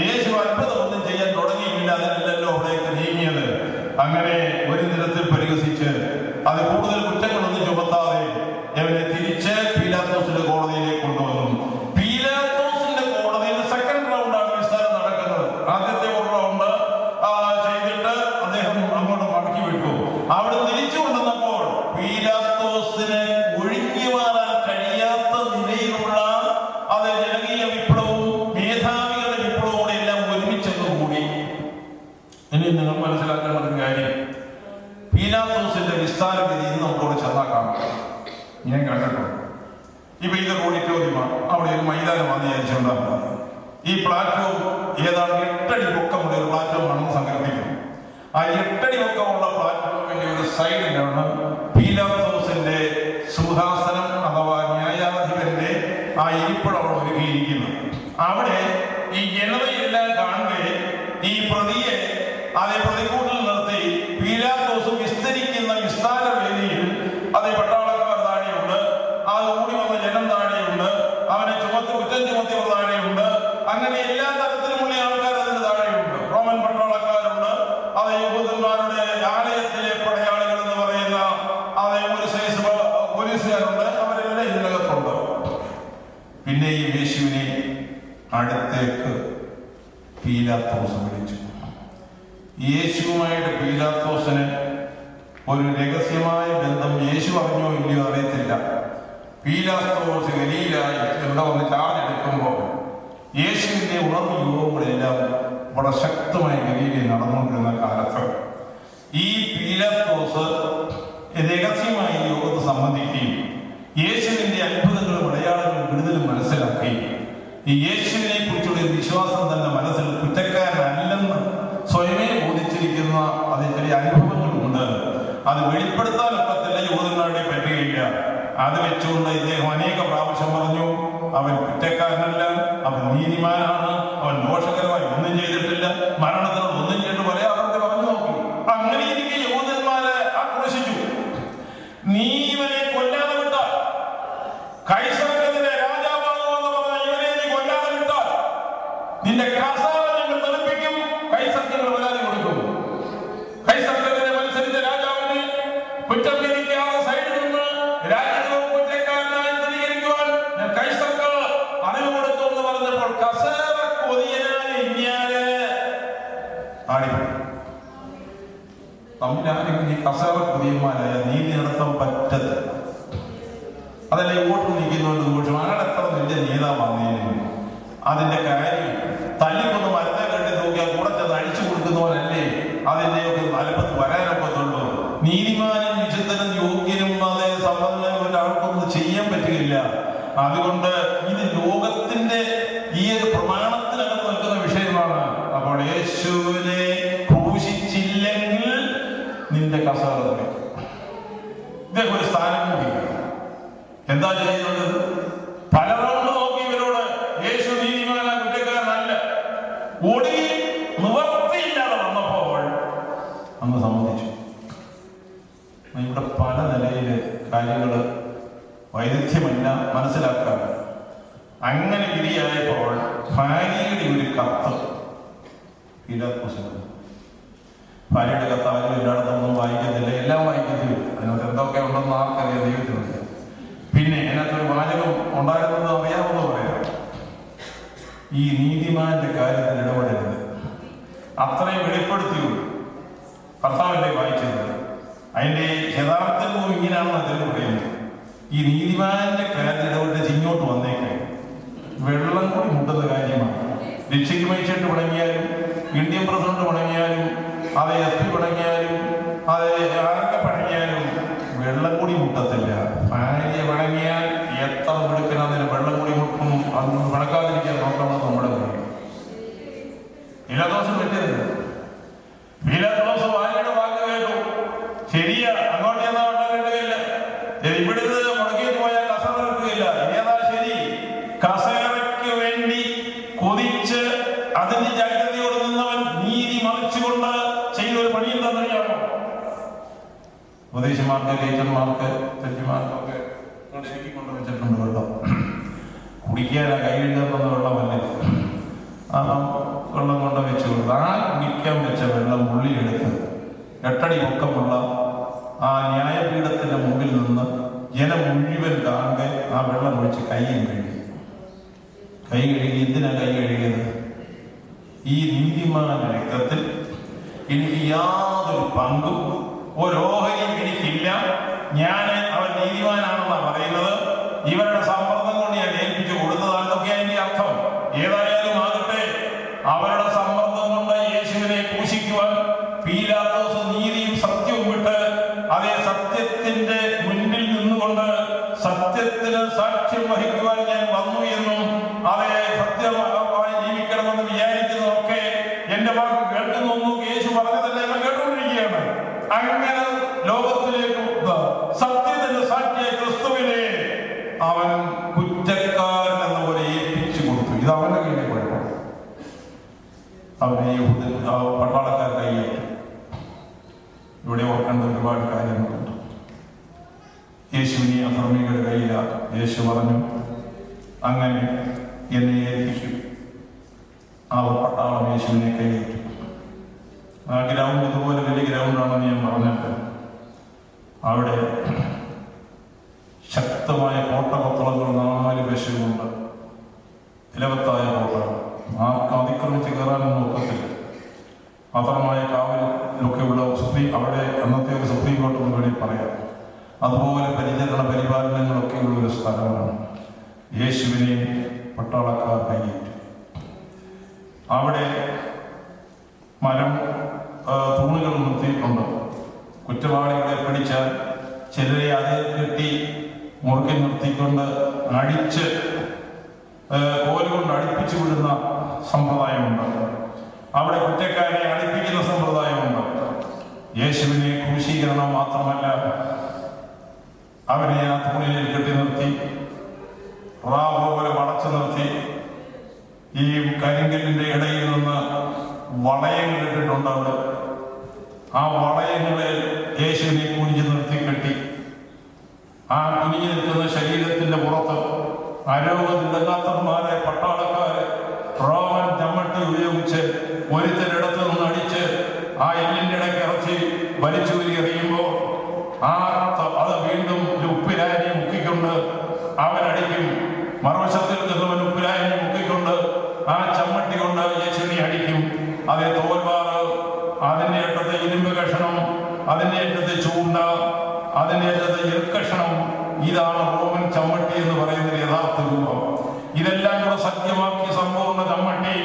യേശു അത്ഭുതം ഒന്നും ചെയ്യാൻ തുടങ്ങിയില്ല. അതിനല്ലല്ലോ അവിടേക്ക് നീങ്ങിയത്. അങ്ങനെ ഒരു നിരത്തിൽ പരിഹസിച്ച് അത് കൂടുതൽ കുറ്റങ്ങളൊന്നും ചുമത്താതെ അവനെ തിരിച്ച് പീലാത്തോസിന്റെ കോടതിയിലേക്ക് കൊണ്ടുവന്നു. പീലാത്തോസിന്റെ കോടതിയിൽ സെക്കൻഡ് റൗണ്ടാണ് വിസ്താരം നടക്കുന്നത്. ആദ്യത്തെ ഒരു റൗണ്ട് ചെയ്തിട്ട് അദ്ദേഹം അങ്ങോട്ട് മടക്കി വിട്ടു. അവിടെ തിരിച്ചു കൊണ്ടുവന്നപ്പോൾ പീലാത്തോസിന് ഒഴിഞ്ഞു മാറാൻ കഴിയാത്ത നിലയിലുള്ള അത് ജനകീയ വിപ്ലവവും മേധാവികളുടെ വിപ്ലവവും കൂടെ എല്ലാം ഒരുമിച്ചൊന്നും കൂടി. ഇനി നിങ്ങൾ മനസ്സിലാക്കേണ്ട ഒരു കാര്യം, പീലാത്തോസിന്റെ വിസ്താര ഗതി നമുക്കവിടെ ചെന്നാക്കാം. ഞാൻ കണ്ടിട്ടുണ്ട്. ഇപ്പൊ ഇത് ഓഡിറ്റോറിയമാണ്. അവിടെ ഒരു മൈതാനം വന്ന് വിചാരിച്ചുകൊണ്ടാണ്. ഈ പ്ലാറ്റ്ഫോം ഏതാണ്ട് 8 അടി പൊക്കമുള്ള ഒരു പ്ലാറ്റ്ഫോം ആണെന്ന് സങ്കല്പിക്കുന്നു. ആ 8 അടി പൊക്കമുള്ള പ്ലാറ്റ്ഫോമിന്റെ ഒരു സൈഡിലാണ് പീലാത്തോസിന്റെ സിംഹാസനം അഥവാ ന്യായാധിപന്റെ ആ ഇരിപ്പിടം അവിടെ ഒരുക്കിയിരിക്കുന്നത്. അവിടെ ഈ ജനതയെല്ലാം കാണുകയെ ഈ പ്രതിയെ അതേ പ്രതികൂട്ടിൽ നിർത്തി പീലാത്തോസ് വിസ്തരിക്കുന്ന വിസ്താര വേദിയിൽ അതേ പട്ടാളക്കാർ താഴെയുണ്ട്, അത് ഓടി വന്ന ജനം താഴെയുണ്ട്, അവനെ കുറ്റം ചുമത്തിയവർ താഴെയുണ്ട്. അങ്ങനെ എല്ലാ തരത്തിലുമുള്ള ആൾക്കാർ അതിന് താഴെയുണ്ട്. റോമൻ പട്ടാളക്കാരുണ്ട്, അത് യഹൂദന്മാരുടെ ആലയത്തിലെ പടയാളികൾ എന്ന് പറയുന്ന അതേ ഒരു സൈസ് പോലീസുകാരുണ്ട്. അവരെല്ലാം ഇതിനകത്തുണ്ട്. പിന്നെ ഈ യേശുവിനെ അടുത്തേക്ക് പീലാത്തോസ് വിളിച്ചു. യേശുവുമായിട്ട് പീലാത്തോസിന് ഒരു രഹസ്യമായ ബന്ധം യേശു അറിഞ്ഞോ ഇല്ലയോ അറിയത്തില്ല. പീലാത്തോസ് ഗലീലായി ഇവിടെ വന്ന് ചാർജ് എടുക്കുമ്പോൾ യേശുവിന്റെ ഉണർവ് യോഗങ്ങളെല്ലാം വളരെ ശക്തമായി ഗലീലയിൽ നടന്നുകൊണ്ടിരുന്ന കാലത്ത് ഈ പീലാത്തോസ് രഹസ്യമായി യോഗത്തെ സംബന്ധിക്കുകയും യേശുവിന്റെ അത്ഭുതങ്ങളും അടയാളങ്ങളും വിടുതലും മനസ്സിലാക്കി ഈ യേശുവിനെ കുറിച്ചുള്ള വിശ്വാസം തന്നെ മനസ്സിൽ കുറ്റക്കാരനല്ലെന്ന് സ്വയമേ ബോധിച്ചിരിക്കുന്ന അതിന്റെ അനുഭവങ്ങളുണ്ട്. അത് വെളിപ്പെടുത്താനൊക്കത്തില്ല, യഹൂദന്മാരുടെ പറ്റുകയില്ല. അത് വെച്ചുകൊണ്ട് ഇദ്ദേഹം അനേക പ്രാവശ്യം പറഞ്ഞു, അവൻ കുറ്റക്കാരനല്ല, അവൻ നീതിമാനാണ്, അവൻ ദോഷകരമായി ഒന്നും ചെയ്തിട്ടില്ല, മരണത്തിനോട് ഒന്നും ചെയ്തിട്ട് പറയാം അവർക്ക് പറഞ്ഞു നോക്കി. അങ്ങനെ എനിക്ക് യഹൂദന്മാരെ ആക്രോശിച്ചു. കുറ്റം വിധിക്കാതെ സൈഡിൽ നിന്ന് രാജ്യത്തെ കുറ്റക്കാരനായി സ്ഥിരീകരിക്കുവാൻ ഞാൻ കൈസർക്ക് അറിവ് കൊടുത്തു എന്ന് പറഞ്ഞപ്പോൾ കസേര കൊതിയനായ ഇഞ്ഞാല് ആടിപ്പോയി. തമ്മിലാരെങ്കിലും ഈ കസേര കൊതിയന്മാരായ നീതി നടത്താൻ പറ്റത്തില്ല. അതല്ലേ വോട്ട് നിൽക്കുന്നതുകൊണ്ട് ദോഷം. ആൾ എത്ര വലിയ നേതാവാന്നേലും അതിന്റെ കാര്യം തല്ലിക്കൊന്ന് മരത്തെ കെട്ടി നോക്കിയാൽ കൂടെ ചെന്ന് അഴിച്ചു കൊടുക്കുന്നവരല്ലേ അതിന്റെയൊക്കെ ഫലപ്പത്ത് വരാനൊക്കത്തുള്ളൂ. നീതിമാനും വിശുദ്ധനും യോഗ്യനും അതേ സമ്പന്നനും ഒരാൾക്കൊന്നും ചെയ്യാൻ പറ്റുകയില്ല. അതുകൊണ്ട് ഇത് ലോകത്തിന്റെ ഈ ഒരു പ്രമാണത്തിനകത്ത് നിൽക്കുന്ന വിഷയമാണ്. അപ്പോൾ യേശുവിനെ ക്രൂശിച്ചില്ലെങ്കിൽ നിന്റെ കസേര ഇദ്ദേഹം ഒരു സ്ഥാനം കൂടി എന്താ ചെയ്യുന്നത്? പല റൗണ്ട് നോക്കി ഇവരോട് യേശു നീതിമാന കുറ്റക്കാരനല്ല. ഒടുവിൽ നിവർത്തിയില്ലാതെ വന്നപ്പോൾ അന്ന് സമ്മതിച്ചു. ഇവിടെ പല നിലയില് കാര്യങ്ങൾ വൈരുദ്ധ്യമല്ല മനസ്സിലാക്കാൻ. അങ്ങനെ വിധിയായപ്പോൾ ഭാര്യയുടെ ഒരു കത്ത് പീലാത്തോസിന്. ഭാര്യയുടെ കത്ത് ആരും എല്ലായിടത്തൊന്നും വായിക്കത്തില്ല, എല്ലാം വായിക്കത്തില്ല. അതിനകത്ത് എന്തൊക്കെ ഉണ്ടെന്ന് ആർക്കറിയാം, ദൈവത്തിനുണ്ട്. പിന്നെ അതിനകത്തൊരു വാചകം ഉണ്ടായിരുന്നത് അറിയാമെന്ന് പറയാം, ഈ നീതിമാന്റെ കാര്യത്തിൽ ഇടപെടരുത്. അത്രയും വെളിപ്പെടുത്തിയുള്ളൂ. കർത്താവല്ലേ വായിച്ചത്. അതിന്റെ യഥാർത്ഥവും ഇങ്ങനെയാണെന്ന് അദ്ദേഹം പറയുന്നത്. ഈ നീതിമാന്റെ കാര്യത്തിൽ ഇടപെട്ട് ഇങ്ങോട്ട് വന്നേക്കെ വെള്ളം കൂടി മുട്ടുന്ന കാര്യമാണ്. രക്ഷയ്ക്ക് മൈച്ചിട്ട് മുടങ്ങിയാലും ഇന്ത്യൻ പ്രസിഡന്റ് മുടങ്ങിയാലും അത് SP മുടങ്ങിയാലും അത് ആരൊക്കെ പണങ്ങിയാലും വെള്ളം കൂടി മുട്ടത്തില്ല. ഭാര്യ പണങ്ങിയാൽ എത്ര എടുക്കുന്നതിന് വെള്ളം കൂടി മുട്ടും. അത് പണക്കാതിരിക്കാൻ നോക്കണം നമ്മുടെ കാര്യം. പീലാത്തോസ് പറ്റിയത്. പീലാത്തോസ് ഭാര്യയുടെ വാക്ക് കേട്ടു. ശരിയാ, അങ്ങോട്ട് ചെന്നാ വെള്ളം കിട്ടുകയില്ല. ഇവിടുന്ന് മുടക്കിയിട്ട് പോയാൽ കസേര കിട്ടുകയില്ല. ഏതാ ശരി? കസേരയ്ക്ക് വേണ്ടി കൊതിച്ച് അതിന്റെ ജാഗ്രതയോട് നിന്നവൻ നീതി മറിച്ചുകൊണ്ട് ചെയ്യുന്ന ഒരു പണി എന്താണെന്നറിയാമോ? ഉപദേശന്മാർക്ക്, ടീച്ചർമാർക്ക്, തെറ്റുമാർക്കൊക്കെ ശരിക്കൊണ്ട് വെച്ചിട്ടുണ്ട് വെള്ളം. കുടിക്കാനാ കൈ എഴുതുന്ന വെള്ളമല്ലേ, ആ വെള്ളം കൊണ്ട് വെച്ച് കൊടുത്തു. ആ കുടിക്കാൻ വെച്ച വെള്ളം മുള്ളിയെടുത്ത് 8 അടി പൊക്കമുള്ള ആ ന്യായപീഠത്തിന്റെ മുമ്പിൽ നിന്ന് ജനം മുഴുവൻ കാണെ ആ വെള്ളം ഒഴിച്ച് കൈയും കഴുകി. കൈ കഴുകി. എന്തിനാ കൈ കഴുകിയത്? ഈ നീതിമാന്റെ രക്തത്തിൽ എനിക്ക് യാതൊരു പങ്കും ഓരോഹരിയും എനിക്കില്ല, ഞാൻ അവൻ നീതിമാനാണെന്നാണ് പറയുന്നത്, ഇവരുടെ സമ്മർദ്ദം കൊണ്ട് ഞാൻ ഏൽപ്പിച്ചു കൊടുത്തതാണെന്നൊക്കെ അതിന്റെ അർത്ഥം. ഏതായാലും ആകട്ടെ, അവരുടെ സമ്മർദ്ദം കൊണ്ട് യേശുവിനെ ക്രൂശിക്കുവാൻ പീലാത്തോസ് നീതിയും സത്യവും വിട്ട് അതേ സത്യത്തിന്റെ മുൻപിൽ നിന്നുകൊണ്ട് സത്യത്തിന് സാക്ഷ്യം വഹിക്കുവാൻ ഞാൻ വന്നു എന്നും അതേ സത്യമായി ജീവിക്കണമെന്ന് വിചാരിക്കുന്നതൊക്കെ എന്റെ വാക്ക് കേൾക്കുന്നു യേശു പറഞ്ഞതല്ലേ ഞാൻ കേട്ടുകൊണ്ടിരിക്കുകയാണ്. അങ്ങനെ ലോകത്തിലേക്ക് സത്യത്തിന്റെ സാക്ഷിയായ ക്രിസ്തുവിനെ അവൻ കുറ്റക്കാരൻ എന്ന പോലെ ഏൽപ്പിച്ചു കൊടുത്തു. ഇത് അവന്റെ കയ്യിലെ കുഴപ്പം. അവനെ പട്ടാളക്കാർ കൈയേറ്റു. ഇവിടെ ഓർക്കേണ്ട ഒരുപാട് കാര്യങ്ങളുണ്ട്. യേശുവിനെ അധർമ്മികളുടെ കയ്യിലാക്കും. യേശു പറഞ്ഞു, അങ്ങനെ എന്നെ ഏൽപ്പിക്കും. അവർ പട്ടാളം യേശുവിനെ കൈയേറ്റു. ആ ഗ്രൗണ്ട് ഇതുപോലെ വലിയ ഗ്രൗണ്ടാണെന്ന് ഞാൻ പറഞ്ഞിട്ട് അവിടെ ശക്തമായ കോട്ടകൊത്തളങ്ങൾ 4 വശങ്ങളുണ്ട്. നിലവത്തായ കോട്ടകൾ. ആർക്കും അതിക്രമിച്ച് കയറാനൊന്നും ഒക്കത്തില്ല. മാത്രമായ കാവലൊക്കെയുള്ള അവിടെ അന്നത്തെ ഒരു സുപ്രീം കോർട്ട് എന്ന് വേണ്ടി പറയാം. അതുപോലെ പരിചരണ പരിപാലനങ്ങളൊക്കെയുള്ള ഒരു സ്ഥലമാണ്. യേശുവിനെ പട്ടാളക്കാർ കൈയേറ്റു. അവിടെ മരം തൂണുകൾ നിർത്തിയിട്ടുണ്ട്. കുറ്റവാളികളെ പിടിച്ചാൽ ചിലരെ അതിൽ കെട്ടി മുറുക്കി നിർത്തിക്കൊണ്ട് അടിച്ച് കോലുകൊണ്ട് അടുപ്പിച്ചു വിടുന്ന സമ്പ്രദായമുണ്ട്. അവിടെ കുറ്റക്കാരെ അടുപ്പിക്കുന്ന സമ്പ്രദായമുണ്ട്. യേശുവിനെ ക്രൂശീകരണം മാത്രമല്ല, അവനെ ആ തൂണിൽ കെട്ടി നിർത്തി റാവോ പോലെ വളച്ചു നിർത്തി ഈ കരിങ്കല്ലിന്റെ ഇടയിൽ നിന്ന് വളയങ്ങൾ ഇട്ടിട്ടുണ്ട്. അവിടെ ആ വളയങ്ങളിൽ യേശുവിനെ കുനിഞ്ഞു നിർത്തി കെട്ടി ആ കുനിഞ്ഞു നിൽക്കുന്ന ശരീരത്തിന്റെ പുറത്ത് ആരോഗ്യമില്ലാത്തവന്മാരെ പട്ടാളക്കാര് റോമൻ ചമ്മട്ടി ഉപയോഗിച്ച് ഒരുത്തരിടത്ത് നിന്ന് അടിച്ച് ആ എല്ലിന്റെ ഇടയ്ക്ക് ഇറച്ചി വലിച്ചൂരി എറിയുമ്പോൾ അത് വീണ്ടും ഉപ്പിലായനെ മുക്കിക്കൊണ്ട് അവനടിക്കും. മറുവശത്തിൽ നിന്നവൻ ഉപ്പിലായനെ മുക്കിക്കൊണ്ട് ആ ചമ്മട്ടി കൊണ്ട് യേശുവിനെ അടിക്കും. അതേ തോൽവാറ്, അതിൻ്റെ അറ്റത്ത് ഇരുമ്പ് കഷണം, അതിൻ്റെ അറ്റത്ത് ചൂണ്ട, അതിൻ്റെ അറ്റത്ത് ഇറുക്കഷണം. ഇതാണ് റോമൻ ചമ്മട്ടി എന്ന് പറയുന്നതിന്റെ യഥാർത്ഥ രൂപം. ഇതെല്ലാം കൂടെ സത്യമാക്കി സമ്പൂർണ്ണ ചമ്മട്ടി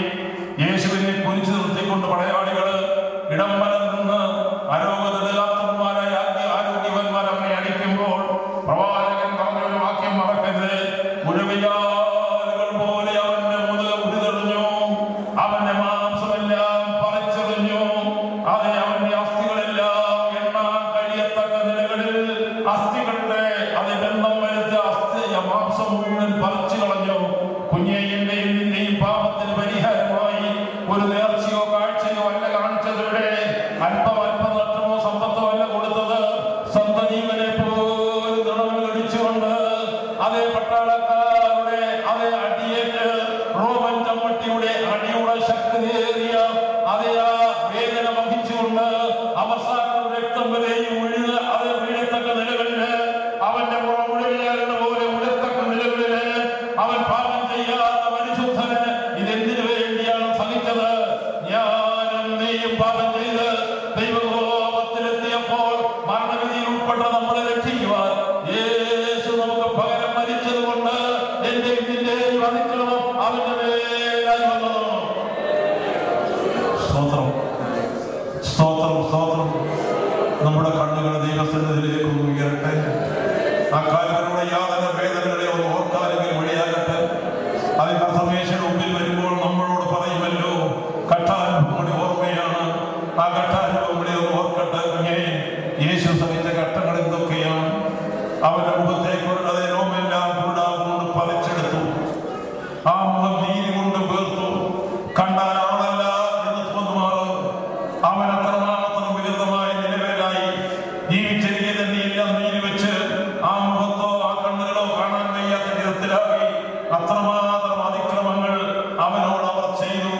യേശുവിനെ കുനിച്ചു നിർത്തിക്കൊണ്ട് പടയാളികള് ഇടംവലം നിന്ന് ആരോഗ്യവാന്മാരായ ആരോഗ്യവാന്മാർ അവനെ അടിക്കുമ്പോൾ പ്രവാചകൻ പറഞ്ഞൊരു വാക്യം മറക്കരുത്. മുഴുവയാലുകൾ പോലെ അവന്റെ മുതുക ഉരുതെറിഞ്ഞു, അവന്റെ മാംസമെല്ലാം പറിച്ചെറിഞ്ഞു. അതെ, അവന്റെ അസ്ഥികളെല്ലാം എണ്ണാൻ കഴിയത്തക്ക നിലകളിൽ അസ്ഥികളുടെ അത് ബന്ധം വരുത്ത മാംസം മുഴുവൻ പറിച്ചു കളഞ്ഞു. കുഞ്ഞേന്റെയും നിന്റെയും പാപത്തിന് പരിഹാരമായി ഒരു നേർച്ചയോ കാഴ്ചയോ അല്ല കാണിച്ചതിവിടെ, അല്പം നഷ്ടമോ സമ്പത്തോ അല്ല കൊടുത്തത്. സ്വന്തം ജീവനെ പോലും ദൃഢങ്ങൾ അടിച്ചുകൊണ്ട് അതേ പട്ടാളക്കാരുടെ അതേ അടിയേറ്റ് റോമൻ ചമ്മട്ടിയുടെ അടിയുടെ ശക്തിയേറിയ അതേ ആ വേദന വഹിച്ചുകൊണ്ട് അവസാന രക്തം വരെയും ഒഴുക അതേ വീഴത്തക്ക നിലകളില് അവന്റെ പുറം മുഴുവൻ പോലെ ഉഴത്തക്ക നിലകളില് അവൻ പാപം ചെയ്യാത്ത പരിശുദ്ധന് ഇതെന്തിനു വേണ്ടിയാണ് സഹിച്ചത്? ഞാനും നീയും പാപം ചെയ്ത് ദൈവകോപത്തിലെത്തിയപ്പോൾ മരണവിധിയിൽ ഉൾപ്പെട്ട നമ്മളെ രക്ഷിക്കുവാൻ യേശു നമുക്ക് പകരം മരിച്ചത് കൊണ്ട് എന്റെയും നിന്റെയും അതിക്രമം അവന്റെ മേലായി വന്നത്. സ്തോത്രം, സ്തോത്രം, സ്തോത്രം. നമ്മുടെ കണ്ണുകൾ ദൈവസന്നിധിയിലേക്ക് ഉയരട്ടെ. ആ കാലുകളുടെ യാതന വേദനകളെ ഒന്ന് ഓർക്കാനെങ്കിലും വഴിയാകട്ടെ. അതിന്റെ സമേശയുടെ മുമ്പിൽ വരുമ്പോൾ നമ്മളോട് പറയുമല്ലോ, കഠാനുഭവങ്ങളുടെ ഓർമ്മയാണ്. ആ കഠാനുഭവങ്ങളെ ഒന്ന് ഓർക്കട്ടെ. യേശു സഹിച്ച ഘട്ടങ്ങൾ എന്തൊക്കെയാണ്? അവന്റെ മുഖത്തേക്കുള്ളത് രോമെല്ലാം കുരുടാവുകൊണ്ട് പറിച്ചെടുത്തു. ആ മുഖം നീതി കൊണ്ട് വീർത്തു. കണ്ടാൽ ആളല്ല എന്ന് തോന്നുമാറ് അവൻ അത്രമാത്രം വികൃതമായ നിലവിലായി ജീവിച്ചെരികെ തന്നെയെല്ലാം നീതി വെച്ച് ആ മുഖത്തോ ആ കണ്ണുകളോ കാണാൻ വയ്യാത്ത വിധത്തിലാക്കി. അത്രമാത്രം അതിക്രമങ്ങൾ അവനോട് അവർ ചെയ്തു.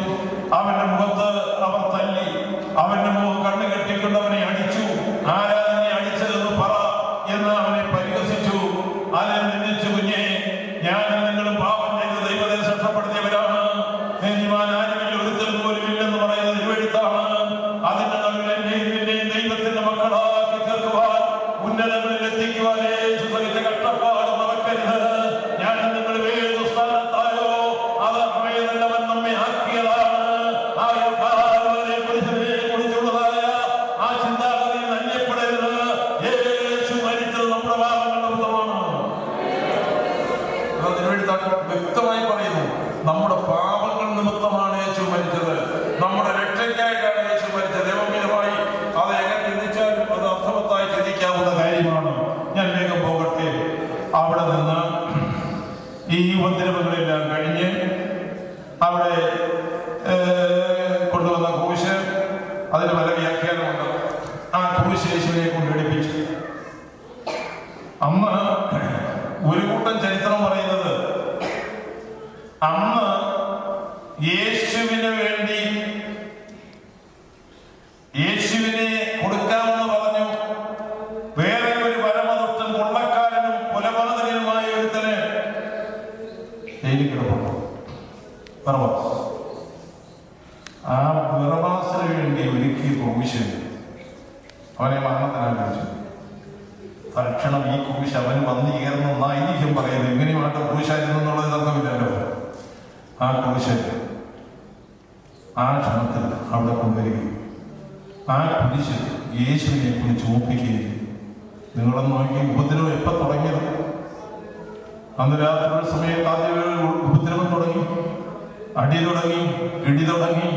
അവന്റെ മുഖത്ത് അവർ തല്ലി. അവന്റെ മുഖം കണ്ണു കെട്ടിക്കൊണ്ടവനെ അടിച്ചു. ആരാ നിന്നെ അടിച്ചതെന്ന് പറ എന്ന് അവനെ പരിഹസിച്ചു. അതിനെ നിന്ദിച്ചു. കുഞ്ഞെ, ഞാനും നിങ്ങളും പാപം ചെയ്ത് ദൈവത്തെ രക്ഷപ്പെടുത്തിയവരാണ്. നീതിമാൻ ആരുമില്ല, ഒരുത്തൽ പോലും ഇല്ലെന്ന് പറയുന്നത് തിരുവെഴുത്താണ്. അതിന്റെ നടുവിൽ എന്റെയും നിന്റെയും ദൈവത്തിന്റെ മക്കളാക്കി തീർക്കുവാൻ, ഉന്നതങ്ങളിൽ എത്തിക്കുവാൻ യേശു സഹിച്ച കഷ്ടപ്പാട് മറക്കരുത്. ഞാനും നിങ്ങൾ ഏതു സ്ഥാനത്തായോ അത് അമേതല്ലവൻ നമ്മെ ആക്കിയതാണ്. ആ കുറിച്ചുള്ളതായ ആ ചിന്താഗതിയിൽ നന്യപ്പെടരുത്. യേശു മരിച്ചത് നമ്മുടെ പാപങ്ങളുടെ നിമിത്തമാണ്. വ്യക്തമായി പറയുന്നു, നമ്മുടെ പാപങ്ങൾ നിമിത്തമാണ് യേശു മരിച്ചത്. നമ്മുടെ രക്ഷയ്ക്കായിട്ടാണ് യേശു മരിച്ചത്. ദൈവമായി അത് എങ്ങനെ ചിന്തിച്ചാലും അത് അർത്ഥവത്തായി ചിന്തിക്കാവുന്ന കാര്യമാണ്. ഞാൻ വേഗം പോകട്ടെ. അവിടെ നിന്ന് ഈ ഉപദ്രവങ്ങളെല്ലാം കഴിഞ്ഞ് അവിടെ കൊണ്ടുവന്ന ക്രൂശ്, അതിന് പല വ്യാഖ്യാനമുണ്ട്. ആ ക്രൂശ് യേശുവിനെ കൊണ്ട് എടുപ്പിച്ചു. അന്ന് ഒരു കൂട്ടം ചരിത്രം പറയുന്നത്, അന്ന് യേശുവിന് വേണ്ടി യേശുവിനെ കൊടുക്കാമെന്ന് പറഞ്ഞു വേറെ ഒരു പരമദുഷ്ടൻ, കൊള്ളക്കാരനും കൊലപാതകനുമായ ഒരുത്തന് ജയിലിക്കിടപ്പുണ്ട്. ബറബ്ബാസ്. ആ ബറബ്ബാസിന് വേണ്ടി ഒരുക്കിയ ക്രൂശ് അവനെ മരണത്തിനാഗ്രഹിച്ചു. തൽക്ഷണം ഈ ക്രൂശ് അവന് വന്ന് ചേർന്നെന്നായിരിക്കും പറയുന്നത്. എങ്ങനെയുമായിട്ട് ക്രൂശായിരുന്നു എന്നുള്ളത് അർത്ഥമില്ലല്ലോ. ആ ക്രൂശ് ആ ക്ഷണത്തിൽ അവിടെ കൊണ്ടുവരികയും ആ കുരിശ് യേശുവിനെ കൊണ്ട് ചുമപ്പിക്കുകയും. നിങ്ങളൊന്ന് നോക്കി, ഉപദ്രവം എപ്പോൾ തുടങ്ങിയത്? അന്ന് രാത്രി സമയത്ത് ആദ്യം ഉപദ്രവം തുടങ്ങി, അടി തുടങ്ങി, ഇടി തുടങ്ങി.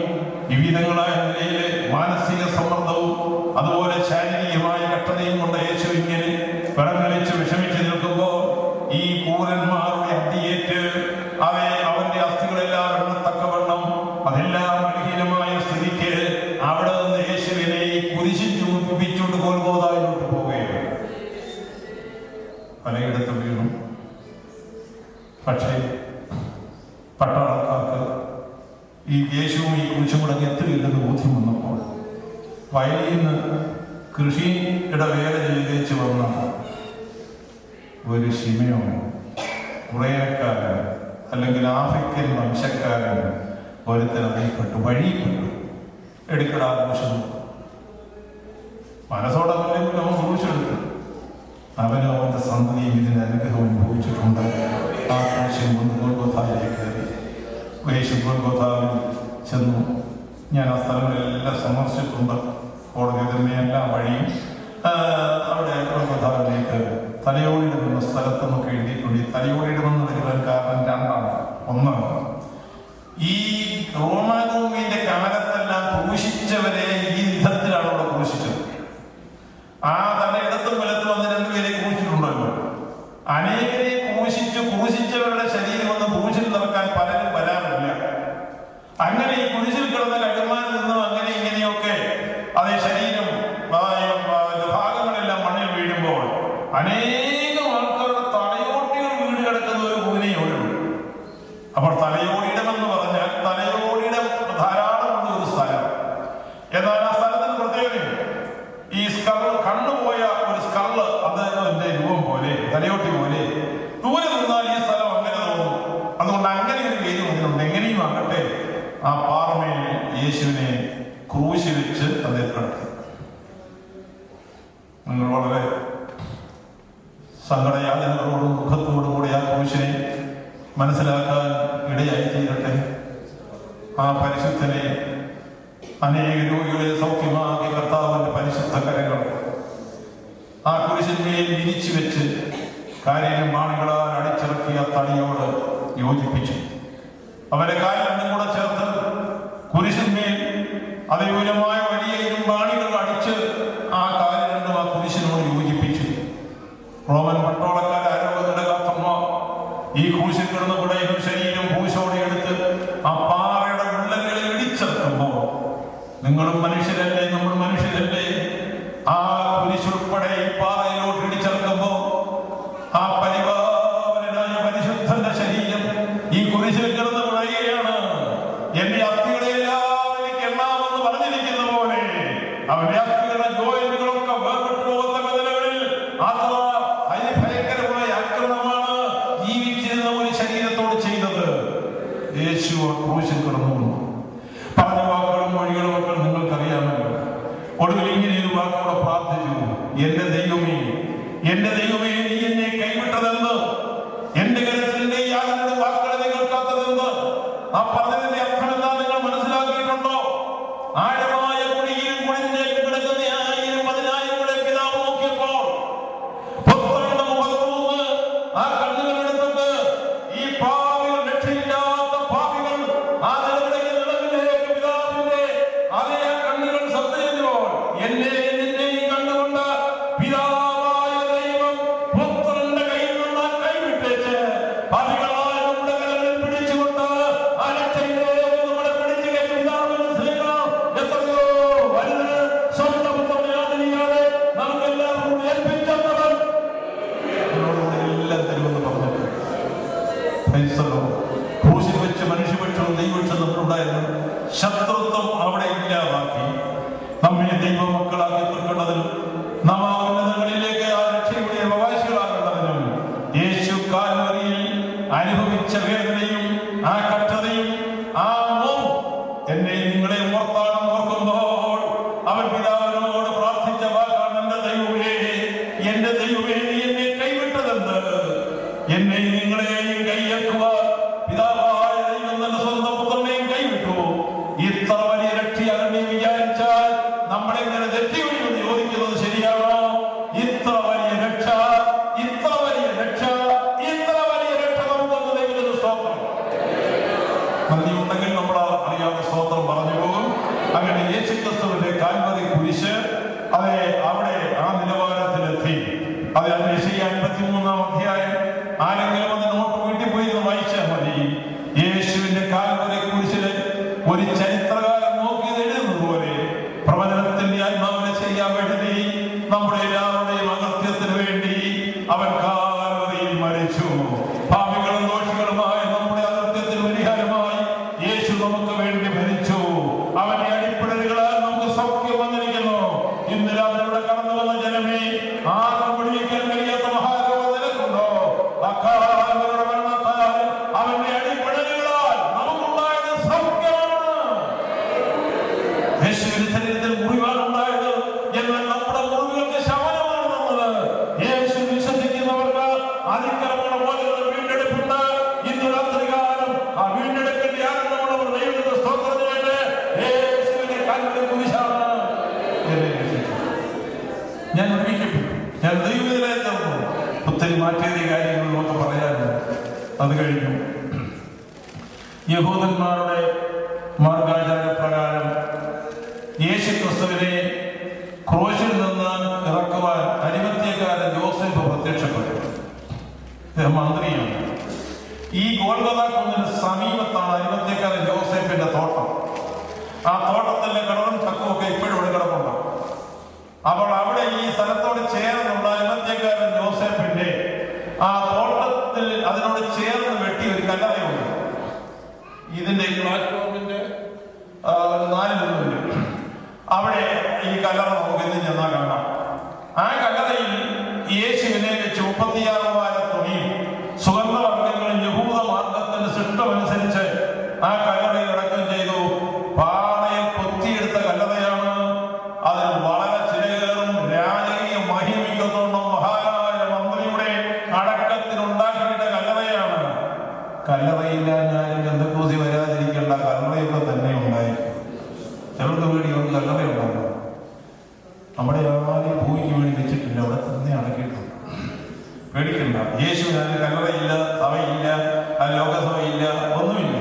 വിവിധങ്ങളായ നിലയിലെ മാനസിക സമ്മർദ്ദവും അതുപോലെ ശാരീരികമായ കഷ്ടതയും കൊണ്ട് യേശു ഇങ്ങനെ പിടങ്ങലിച്ച് വിഷമിച്ച് നിൽക്കുമ്പോൾ ഈ ക്രൂരന്മാരുടെ അടിയേറ്റ് അവന്റെ അസ്ഥികളെല്ലാം എണ്ണത്തക്കവണ്ണം അതെല്ലാം ബലഹീനമായ സ്ഥിതിക്ക് അവിടെ നിന്ന് യേശുവിനെ ഈ കുരിശിൽ ചുമപ്പിച്ചുകൊണ്ട് ഗോൽഗോഥായിലോട്ട് പോവുകയാണ്. പലയിടത്തും വീണു. പക്ഷേ പട്ടാളക്കാർക്ക് ഈ യേശുവും ഈ കുരിശും കൂടെ എത്തുകയില്ലെന്ന് ബോധ്യം വന്നപ്പോൾ വയലിൽ നിന്ന് കൃഷി ഇടവേല ചെയ്തേച്ച് വന്ന ഒരു ശിമയോൻ, കുറേക്കാരൻ അല്ലെങ്കിൽ ആഫ്രിക്കൻ വംശക്കാരൻ ഒരുത്തൻ അറിയപ്പെട്ടു, വഴിയിൽപ്പെട്ടു. എടുക്കടാ ക്രൂശം. മനസ്സോടെ അവൻ ക്രൂശെടുത്തു. അവനും അവന്റെ സന്തതിയും ഇതിന് അനുഗ്രഹം അനുഭവിച്ചിട്ടുണ്ട്. ആ ക്രൂശം കൊണ്ട് ഗോൽഗോഥായിലേക്ക് കയറി. യേശു ഗോൽഗോഥാവിൽ ചെന്നു. ഞാൻ ആ സ്ഥലങ്ങളെല്ലാം സന്ദർശിച്ചിട്ടുണ്ട്. കോടതി തന്നെ എല്ലാ വഴിയും അവിടെ ഗോൽഗോഥാവിലേക്ക് തലയോടിയിടുന്ന സ്ഥലത്ത് നമുക്ക് എഴുതിയിട്ടുണ്ട്. ഈ തലയോടിയിടുമെന്ന് വരുവാൻ കാരണം രണ്ടാണ്. ഒന്ന്, ഈ റോമാഭൂമിന്റെ കാലത്തെല്ലാം ക്രൂശിച്ചവരെ ഈ വിധത്തിലാണ് അവിടെ ക്രൂശിച്ചത്. ആ തന്നെ ഇടത്തും വലത്തും വന്ന് രണ്ടുപേരെ ക്രൂശിച്ചിട്ടുണ്ടല്ലോ. അനേകരെ ക്രൂശിച്ചവരുടെ ശരീരം ഒന്ന് ക്രൂശിൽ നിറക്കാൻ പലരും വരാറില്ല. അങ്ങനെ ഈ കുരിശിൽ കിടന്ന കഴുമാനിൽ നിന്നും അങ്ങനെ ഇങ്ങനെയൊക്കെ അതേ ശരീരം ഭാഗങ്ങളെല്ലാം മണ്ണിൽ വീഴുമ്പോൾ അനേകം ആൾക്കാരുടെ തലയോട്ടികൾ വീട് കിടക്കുന്ന ഒരു ഭൂമിയോടും. അപ്പോൾ തലയോടിയിടമെന്ന് പറഞ്ഞാൽ തലയോടിയിടം ധാരാളമുള്ള ഒരു സ്ഥലം. എന്നാൽ ആ സ്ഥലത്തിന് പ്രത്യേകത, ഈ കണ്ണുപോയ ഒരു സ്കള്ള് അതിന്റെ രൂപം പോലെ, തലയോട്ടി പോലെ ദൂരെ നിന്നാൽ ഈ സ്ഥലം അങ്ങനെ തോന്നും. അതുകൊണ്ട് അങ്ങനെ ഒരു പേര് വന്നിട്ടുണ്ട്. എങ്ങനെയും ആകട്ടെ, ആ പാറമേൽ യേശുവിനെ ക്രൂശി വെച്ച് അതേ കിടത്തി. നിങ്ങൾ വളരെ സങ്കടയാതനകളോടും ദുഃഖത്തോടും കൂടി ആ ക്രൂശിനെ മനസ്സിലാക്കാൻ ഇടയായി തീരട്ടെ. ആ പരിശുദ്ധനെ, അനേക രോഗികളെ സൗഖ്യമാക്കിയ കർത്താവിന്റെ പരിശുദ്ധ കരങ്ങൾ ആ കുരിശിന്മേൽ വിരിച്ചു വെച്ച് കാര്യം മാണികളാൽ അടിച്ചിറക്കിയ തടിയോട് യോജിപ്പിച്ചു. അവരെ കാര്യം രണ്ടും കൂടെ ചേർത്ത് കുരിശിന്മേൽ അതിവിപുലമായ വലിയ ഇരുമ്പാണികൾ അടിച്ച് ആ കാര്യം രണ്ടും ആ കുരിശിനോട് യോജിപ്പിച്ചു. റോമൻ പട്ടോളക്കാർ ആരോഗ്യമാർ ഈ ക്രൂശിൽ കിടന്ന കുടയും ശരീരം പൂശോടെ എടുത്ത് ആ പാറയുടെ ഉള്ളകളിൽ ഇടിച്ചെത്തുമ്പോൾ, നിങ്ങളും മനുഷ്യരല്ലേ, നമ്മൾ മനുഷ്യരല്ലേ, ആ കുരിശുൾപ്പെടെ ഈ പാറയിലോട്ട് ഇടിച്ചെടുക്കുമ്പോ ആ പരിപാവനായ പരിശുദ്ധന്റെ ശരീരം ഈ കുരിശിൽ കിടന്ന് വിളയുകയാണ്. എന്റെ അസ്ഥികളെല്ലാം എനിക്ക് എണ്ണാമെന്ന് പറഞ്ഞിരിക്കുന്ന പോലെ അവന്റെ അസ്ഥികളുടെ ജോയിന്റുകളൊക്കെ വേർപെട്ടു പോകുന്ന കഥകളിൽ അത്ര അതിഭയങ്കരമായ ആക്രമണമാണ് ജീവിച്ചിരുന്ന ഒരു ശരീരത്തോട് ചെയ്തത്. യേശു ക്രൂശിൽ കിടന്നു. പറഞ്ഞ വാക്കുകളും വഴികളും ഒക്കെ നിങ്ങൾക്കറിയാമല്ലോ. ഒടുവിൽ ഇങ്ങനെയൊരു വാക്കോടെ പ്രാർത്ഥിച്ചു, എന്റെ ദൈവമേ, എന്റെ ദൈവമേ, നീ എന്നെ കൈവിട്ടതെന്ന്, എന്റെ കരുത്തിന്റെ യാതൊരു വാക്കുകളെ കേൾക്കാത്തതെന്ന്. ആ പറഞ്ഞതിന്റെ അർത്ഥം എന്താ നിങ്ങൾ മനസ്സിലാക്കിയിട്ടുണ്ടോ? ആഴമായ കുഴിയിലും കുഴിഞ്ഞേക്ക് കിടക്കുന്ന 1000-10,000 പിതാവ് നോക്കിയപ്പോൾ പുത്രന്റെ മുഖത്ത് നിന്ന് ആ കണ്ണുകളെടുത്തിട്ട് ഈ പാപികൾ, രക്ഷയില്ലാത്ത പാപികൾ ആ നിലവിലേക്ക് പിതാവിന്റെ അതേ കണ്ണുകൾ ശ്രദ്ധയിപ്പോൾ എന്നെ നിന്നെയും കണ്ടുകൊണ്ട് പിതാവായ ദൈവം പുത്രന്റെ കയ്യിൽ നിന്ന് കൈവിട്ടേച്ച് പാപികളായ നമ്മുടെ കരങ്ങളിൽ പിടിച്ചുകൊണ്ട് ആ രക്ഷയിലേക്ക് നമ്മളെ പിടിച്ചു കയറ്റി പിതാവിന്റെ സ്നേഹം എത്രയോ വലുത്. സ്വന്തം പുത്രനെ ആദരിക്കാതെ നമുക്കെല്ലാവരും ഏൽപ്പിച്ചവൻ എല്ലാം തരുമെന്ന് പറഞ്ഞിട്ട് ക്രൂശിൽ വെച്ച് മനുഷ്യപക്ഷവും ദൈവപക്ഷവും നമ്മളുണ്ടായിരുന്നു. ശത്രുത്വം അവിടെ ഇല്ലാതാക്കി നമ്മെ ദൈവമക്കളാക്കി തീർക്കേണ്ടതിനും നാം ആ ഉന്നതങ്ങളിലേക്ക് ആ രക്ഷയുടെ അവകാശികളാകേണ്ടതിനും യേശു കാൽവരിയിൽ അനുഭവിച്ച വേദനയും ആ കഷ്ടതയും ആ നോവും എന്നെ നിങ്ങളെ ഓർത്താണെന്ന് ഓർക്കുമ്പോൾ അവൻ പിതാവിനോട് പ്രാർത്ഥിച്ച വാക്കാണ്, എന്റെ ദൈവമേ, നീ എന്നെ കൈവിട്ടതെന്ത്? എന്നെ നിങ്ങളെയും കൈയേൽക്കുവാൻ പിതാവായ ദൈവം തന്റെ സ്വന്തം പുത്രനെയും കൈവിട്ടു. ഇത്ര വലിയ രക്ഷയാകണേ വിചാരിച്ചാൽ നമ്മളെങ്ങനെ തെറ്റിയൊഴിവെന്ന് ചോദിക്കുന്നത് ശരിയാണോ? ഇത്ര വലിയ രക്ഷ, ഇത്ര വലിയ രക്ഷ, ഇത്ര വലിയ രക്ഷ നമുക്ക് ദൈവത്തിന് സ്തോത്രം. നന്ദിയുണ്ടെങ്കിൽ നമ്മൾ അറിയാവുന്ന സ്തോത്രം പറഞ്ഞു പോകും. അങ്ങനെ യേശുക്രിസ്തുവിന്റെ കാൽവരി കുരിശ് അതെ അവിടെ ആ നിലവാരത്തിലെത്തി. അത് യെശയ്യാ 53-ാം അധ്യായം ആരെങ്കിലും ഒന്ന് നോട്ട് വീട്ടിൽ പോയി വായിച്ചാൽ മതി. യേശുവിന്റെ കാൽവരി കുരിശില് ഒരു ചരിത്രകാരൻ നോക്കിയത് എഴുതുന്നത് പോലെ പ്രവചനത്തിന്റെ ആത്മാവിനെ ചെയ്യാൻ വേണ്ടി നമ്മുടെ എല്ലാവരുടെയും അകൃത്യത്തിന് വേണ്ടി അവൻ കാൽവരിയിൽ മരിച്ചു. പാപികളും ദോഷികളുമായ നമ്മുടെ അകൃത്യത്തിന് പരിഹാരമായി യേശു നമുക്ക് വേണ്ടി മരിച്ചു. അവന്റെ അടിപ്പിടലുകളാൽ നമുക്ക് സൗഖ്യം വന്നിരിക്കുന്നു. ഇന്ന് രാത്രിയുടെ കടന്നു വന്ന ജനമേ, അതിക്രമങ്ങളുടെ മോചനം വീണ്ടെടുപ്പുണ്ട്. ഇന്ന് രാത്രികാലം ആ വീണ്ടെടുപ്പിന്റെ ആനന്ദമുള്ളവർ ദൈവത്തിന്റെ സ്തോത്രം ചെയ്യട്ടെ. യേശുവിന്റെ കാൽവരി കുരിശാണ് എന്നെ രക്ഷിച്ചത്. ഞാൻ ഒരുമിക്കപ്പെട്ടു, ഞാൻ ദൈവത്തിലേക്ക് ചേർന്നു. ഒത്തിരി മാറ്റിയ കാര്യങ്ങൾ നമുക്ക് പറയാനുണ്ട്. അത് കഴിഞ്ഞു യഹൂദന്മാരുടെ മാർഗാചാര പ്രകാരം യേശുക്രിസ്തുവിനെ ക്രൂശിൽ നിന്ന് ഇറക്കുവാൻ അരിമത്യക്കാരൻ യോസേഫ് പ്രത്യക്ഷപ്പെട്ടു. മന്ത്രിയാണ്. ഈ ഗോൽഗോഥ കുന്നിന് സമീപത്താണ് അരിമത്യക്കാരൻ യോസേഫിന്റെ തോട്ടം. ആ തോട്ടത്തിലെ കിണറും ചക്കുമൊക്കെ ഇപ്പോഴും ഇവിടെ കിടപ്പുണ്ട്. അപ്പോൾ അവിടെ ഈ സ്ഥലത്തോട് ചേർന്നുള്ള അരിമത്യക്കാരൻ യോസേഫിന്റെ ആ തോട്ടത്തിൽ അതിനോട് ചേർന്ന് വെട്ടി ഒരു കല്ലറയുണ്ട്. ഇതിന്റെ പ്ലാറ്റ്ഫോമിന്റെ 4 അവിടെ ഈ കല്ലറ നമുക്ക് ഇന്ന് ചെന്നാൽ കാണാം. ആ കല്ലറയിൽ യേശുവിനെ വെച്ച് 36 തുണിയും സുഗന്ധവർഗ്ഗങ്ങളും യഹൂദ മാർഗത്തിന്റെ ശിഷ്ടമനുസരിച്ച് ആ കല്ലറയിൽ അടക്കം ചെയ്തു. പാറയിൽ കൊത്തിയെടുത്ത കല്ലറയാണ്. അതിന് വളരെ ചിലകേറും രാജകീയ മഹിമിക്കൊന്നും മഹാനായ മന്ത്രിയുടെ അടക്കത്തിനുണ്ടാക്കിയിട്ട കല്ലറയാണ്. കല്ലറയില്ല ഞാനും ബന്ധുക്കൂസി വരാതിരിക്കേണ്ട, കല്ലറയൊക്കെ തന്നെ ഉണ്ടായിരിക്കും. ചിലർക്ക് വേണ്ടി ഒരു കല്ലറയുണ്ടാകും. നമ്മുടെ ആരെയും ഭൂമിക്ക് വേണ്ടി വെച്ചിട്ടില്ല, അവിടെ തന്നെ അടക്കിയിട്ടുണ്ട്. പേടിക്കണ്ട. യേശുവിന് കല്ലറയില്ല, സഭയില്ല, ലോകസഭയില്ല, ഒന്നുമില്ല.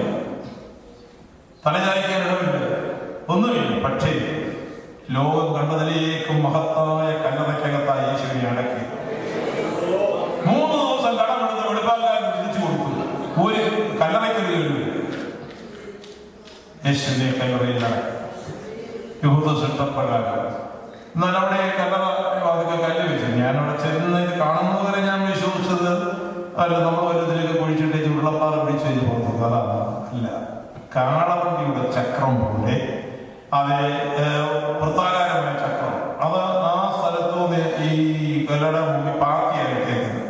തലചായ്ക്കാൻ ഇടമില്ല, ഒന്നുമില്ല. പക്ഷേ ലോകം കണ്ടതിലേക്കും മഹത്തായ കല്ലറയ്ക്കകത്തായ യേശുവിനെ അടക്കി 3 ദിവസം കടമെടുത്ത് വെളിപ്പാക്കാരൻ തിരിച്ചു കൊടുത്തു. ഒരു കല്ലറയ്ക്ക് കേൾവില്ല. യേശുവിനെ കല്ലറയിൽ അടക്കി യഹൂദ ശിഷ്ടപ്രകാരം. എന്നാൽ അവിടെ കല്ലറ അതൊക്കെ കല്ല് വെച്ചു. ഞാനവിടെ ചെന്ന് ഇത് കാണുന്നത് വരെ ഞാൻ വിശ്വസിച്ചത് അല്ല, നമ്മൾ വലുതിലേക്ക് കുഴിച്ചിട്ട് ഉരുളപ്പാറ പിടിച്ചു കഴിഞ്ഞ് പുറത്തു. അതാണ് അല്ല, കാളവണ്ടിയുടെ ചക്രം പോലെ അത് വൃത്താകാരമായ ചക്രം. അത് ആ സ്ഥലത്തുനിന്ന് ഈ കല്ലറയുടെ മുമ്പിൽ പാത്തിയായിട്ടേക്കുന്നത്.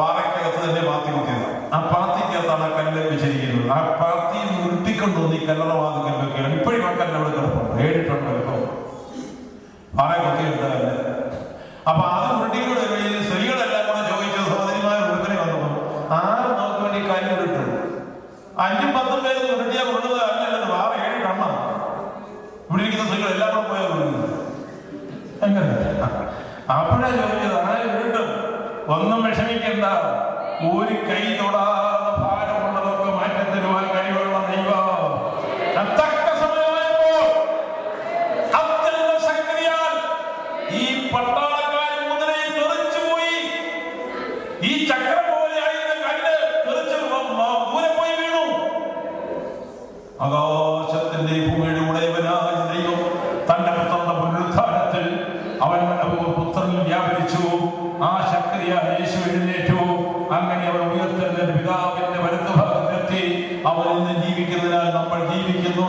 പാറയ്ക്കകത്ത് തന്നെ പാത്തി കുത്തിയത്. ആ പാത്തിക്കകത്താണ് കല്ല് വെച്ചിരിക്കുന്നത്. ആ പാത്തി ഉരുട്ടിക്കൊണ്ടുവന്ന് ഈ കല്ലറ വാതിക്കൽ വെക്കുകയാണ്. ഇപ്പോഴും ആ കല്ല് അവിടെ കിടപ്പുണ്ട്. 7 ടൺ കിടക്കും. പാറ കൊത്തിയെടുത്തതല്ല. അപ്പൊ അത് ഉരുട്ടിക്കൂടെ സ്ത്രീകളെല്ലാം കൂടെ ചോദിച്ചത് സഹോദരിമാർ ഉരുപ്പിനെ വന്നപ്പോ ആരും നമുക്ക് വേണ്ടി കല്ല് ഉരുട്ടു. 5 10 പേര് ഉരുട്ടിയാൽ ഉരുളുന്നത് അല്ലല്ലോ. പാറ 7 ടണ്ണാണ്. ഇവിടെ ഇരിക്കുന്ന സ്ത്രീകൾ എല്ലാം കൂടെ പോയാൽ ഉരുളുന്നത് എങ്ങനെ? അപ്പോഴാ ചോദിച്ചത് ആരും ഉരുട്ടും. ഒന്നും വിഷമിക്കണ്ട. ഒരു കൈ തൊടാതെ ഭാരമുള്ളതൊക്കെ മാറ്റി തരുവാൻ കഴിവുള്ള ദൈവം തക്ക സമയമായപ്പോൾ അത്യന്ത ശക്തിയാൽ ഈ പട്ടാളക്കാരൻ മുതലേ തെറിച്ചുപോയി. ഈ ചക്രം പോലെ ആയിരുന്ന കല്ല് തെറിച്ച് ദൂരെ പോയി വീണു. ആകാശത്തിന്റെ ഭൂമിയുടെ ഉടയവനായ ദൈവം തന്റെ പുത്രന്റെ പുനരുത്ഥാനത്തിൽ അവൻ പുത്രനിൽ വ്യാപരിച്ചു. ആ ശക്തിയാൽ യേശു എഴുന്നേറ്റു. അങ്ങനെ അവൻ ഉയർത്തലിന്റെ പിതാവിന്റെ വലതുഭാഗത്തെത്തി. അവൻ ഇന്ന് ജീവിക്കുന്നതിനാൽ നമ്മൾ ജീവിക്കുന്നു.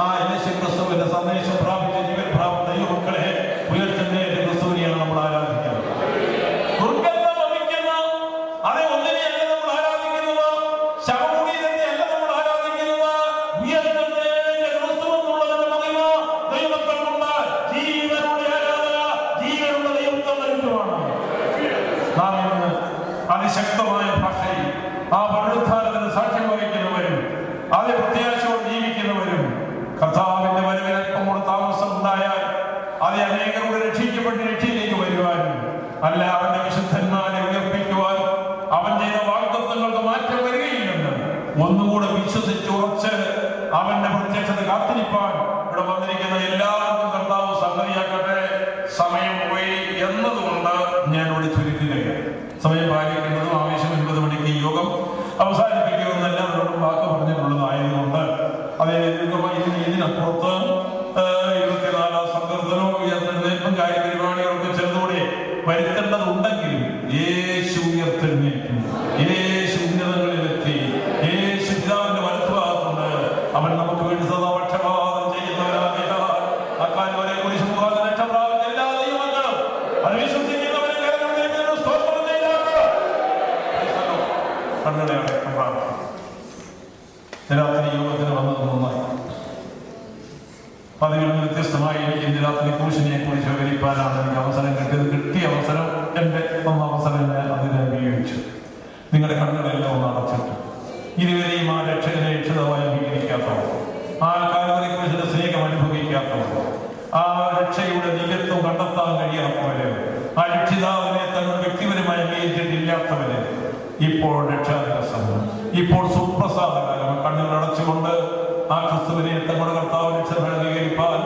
ആ യേശു ക്രിസ്തുവിന്റെ സന്ദേശം പ്രാപിച്ച ജീവൻ പ്രാപ്ത ദൈവമക്കളെ, ഉയർത്തലിന്റെ ക്രിസ്തുവിനെയാണ് നമ്മൾ ആരാധിക്കുന്നത്. ദുർഗന്ധം വമിക്കുന്ന അതേ ഒന്നിനെയല്ല നമ്മൾ ആരാധിക്കുന്നത്. ശവകുടീരത്തെയല്ല നമ്മൾ ആരാധിക്കുന്നത്. ഉയർത്തലിന്റെ ക്രിസ്തു എന്നുള്ളതിന്റെ മഹിമ ദൈവമക്കൾക്കുണ്ട്. ജീവനുള്ള ആരാധന, ജീവനുള്ള ദൈവത്വം വരുത്തുവാണ്. നാം ഇന്ന് അതിശക്തമായ ഭാഷയിൽ ആ പുനരുത്ഥാനത്തിന് സാക്ഷ്യം വഹിക്കുന്നവരും അതേ പ്രത്യാശയോടെ ജീവിക്കുന്നവരും കർത്താവിന്റെ വരവിൽ അല്പം കൂടെ താമസം ഉണ്ടായാൽ അതേ അനേകരുടെ രക്ഷിക്കപ്പെട്ട് രക്ഷയിലേക്ക് വരുവാനും അല്ല അവന്റെ വിശുദ്ധന്മാരെ ഉയർപ്പിക്കുവാൻ അവൻ ചെയ്ത വാഗ്ദത്തങ്ങൾക്ക് മാറ്റം വരികയില്ലെന്ന് ഒന്നുകൂടെ വിശ്വസിച്ചുറച്ച് അവന്റെ പ്രത്യക്ഷത കാത്തിരിപ്പാൻ ഇവിടെ വന്നിരിക്കുന്ന എല്ലാവർക്കും കർത്താവ് സംഗതിയാക്കട്ടെ. സമയം പോയി എന്നതുകൊണ്ട് ഞാൻ ഇവിടെ ചുരുക്കുകയാണ്. സമയം പാലിക്കേണ്ടതും ആവേശം 9 മണിക്ക് യോഗം അവസാനിപ്പിക്കുമെന്ന് എല്ലാവരോടും വാക്ക് പറഞ്ഞിട്ടുള്ളതായതുകൊണ്ട് അതേ ഇതിനപ്പുറത്ത് 24 സങ്കീർത്തനവും ഉയർത്തെഴുന്നേൽപ്പും കാര്യപരിപാടികൾക്ക് ചെറുതോടെ വരുത്തേണ്ടതുണ്ടെങ്കിലും യേശു ഉയർത്തെഴുന്നേറ്റു. യേശു ഉന്നതങ്ങളിലെത്തി. യേശു പിതാവിന്റെ വലത്തുഭാഗത്തുണ്ട്. അവൻ നമുക്ക് വേണ്ടി സദാ പക്ഷപാതം ചെയ്യുന്നവരാകയാൽ അക്കാലവരെ കുരിശ് മുഖാന്തരം രക്ഷ പ്രാപിച്ച എല്ലാ ദൈവമക്കളും അത് വിശ്വസിക്കുന്നവരെ സ്തോത്രം ചെയ്താൽ കണ്ണുകളെ അടക്കം പ്രാപിക്കും. രാത്രി യോഗത്തിന് വന്നത് നന്നായി. പതിവിൽ നിന്ന് വ്യത്യസ്തമായി എനിക്ക് ഇന്ന് രാത്രി ക്രൂശിനെ കുറിച്ച് വിവരിക്കാനാണ് എനിക്ക് അവസരം കിട്ടിയത്. കിട്ടിയ അവസരം എന്റെ അവസരം ഞാൻ അതിനെ ഉപയോഗിച്ചു. നിങ്ങളുടെ കണ്ണുകളെല്ലാം ഒന്ന് അടച്ചിട്ട് ഇതുവരെയും ആ രക്ഷകനെ രക്ഷിതമായി അംഗീകരിക്കാത്തവർ, ആ കാൽവരിക്കുരിശിന്റെ സ്നേഹം അനുഭവിക്കാത്തവർ, ആ രക്ഷയുടെ നിജത്വം കണ്ടെത്താൻ കഴിയാത്തവര്, ആ രക്ഷിതാവിനെ തങ്ങളുടെ വ്യക്തിപരമായി അംഗീകരിച്ചിട്ടില്ലാത്തവര് ഇപ്പോൾ രക്ഷാദിവസം, ഇപ്പോൾ സുപ്രസാദകാലം കണ്ണുകൾ അടച്ചുകൊണ്ട് ആ ക്രിസ്തുവിനെ തങ്ങളുടെ കർത്താവ് രക്ഷകനെ അംഗീകരിപ്പാൻ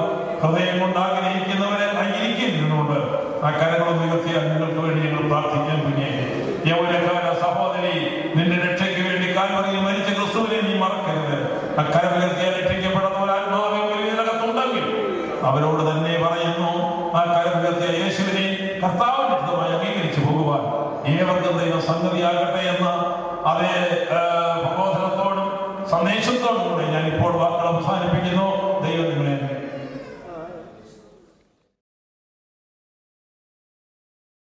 ഹൃദയം കൊണ്ട് ആഗ്രഹിക്കുന്നവരുണ്ട്. ആ കരങ്ങളും ഉയർത്തിയാൽ നിങ്ങൾക്ക് വേണ്ടി ഞങ്ങൾ പ്രാർത്ഥിക്കാൻ കുഞ്ഞേ. യൗവനക്കാര സഹോദരി, നിന്റെ രക്ഷയ്ക്ക് വേണ്ടി കാൽവരിയിൽ മരിച്ച ക്രിസ്തുവിനെ നീ മറക്കരുത്. ആ കരമുയർത്തിയാൽ രക്ഷിക്കപ്പെടുന്ന ഒരാത്മാവെങ്കിലും ഇതിനകത്തുണ്ടെങ്കിൽ അവരോട് തന്നെ പറയുന്നു, ആ കരമുയർത്തിയ യേശുവിനെ കർത്താവിന്റെ ഹിതമായി അംഗീകരിച്ചു പോകുവാൻ ഏവർക്കും ദൈവം സംഗതിയാകട്ടെ എന്ന അതേ പ്രബോധനത്തോടും സന്ദേശത്തോടും കൂടെ ഞാൻ ഇപ്പോൾ വാക്കുകൾ അവസാനിപ്പിക്കുന്നു. ദൈവം നിങ്ങളെ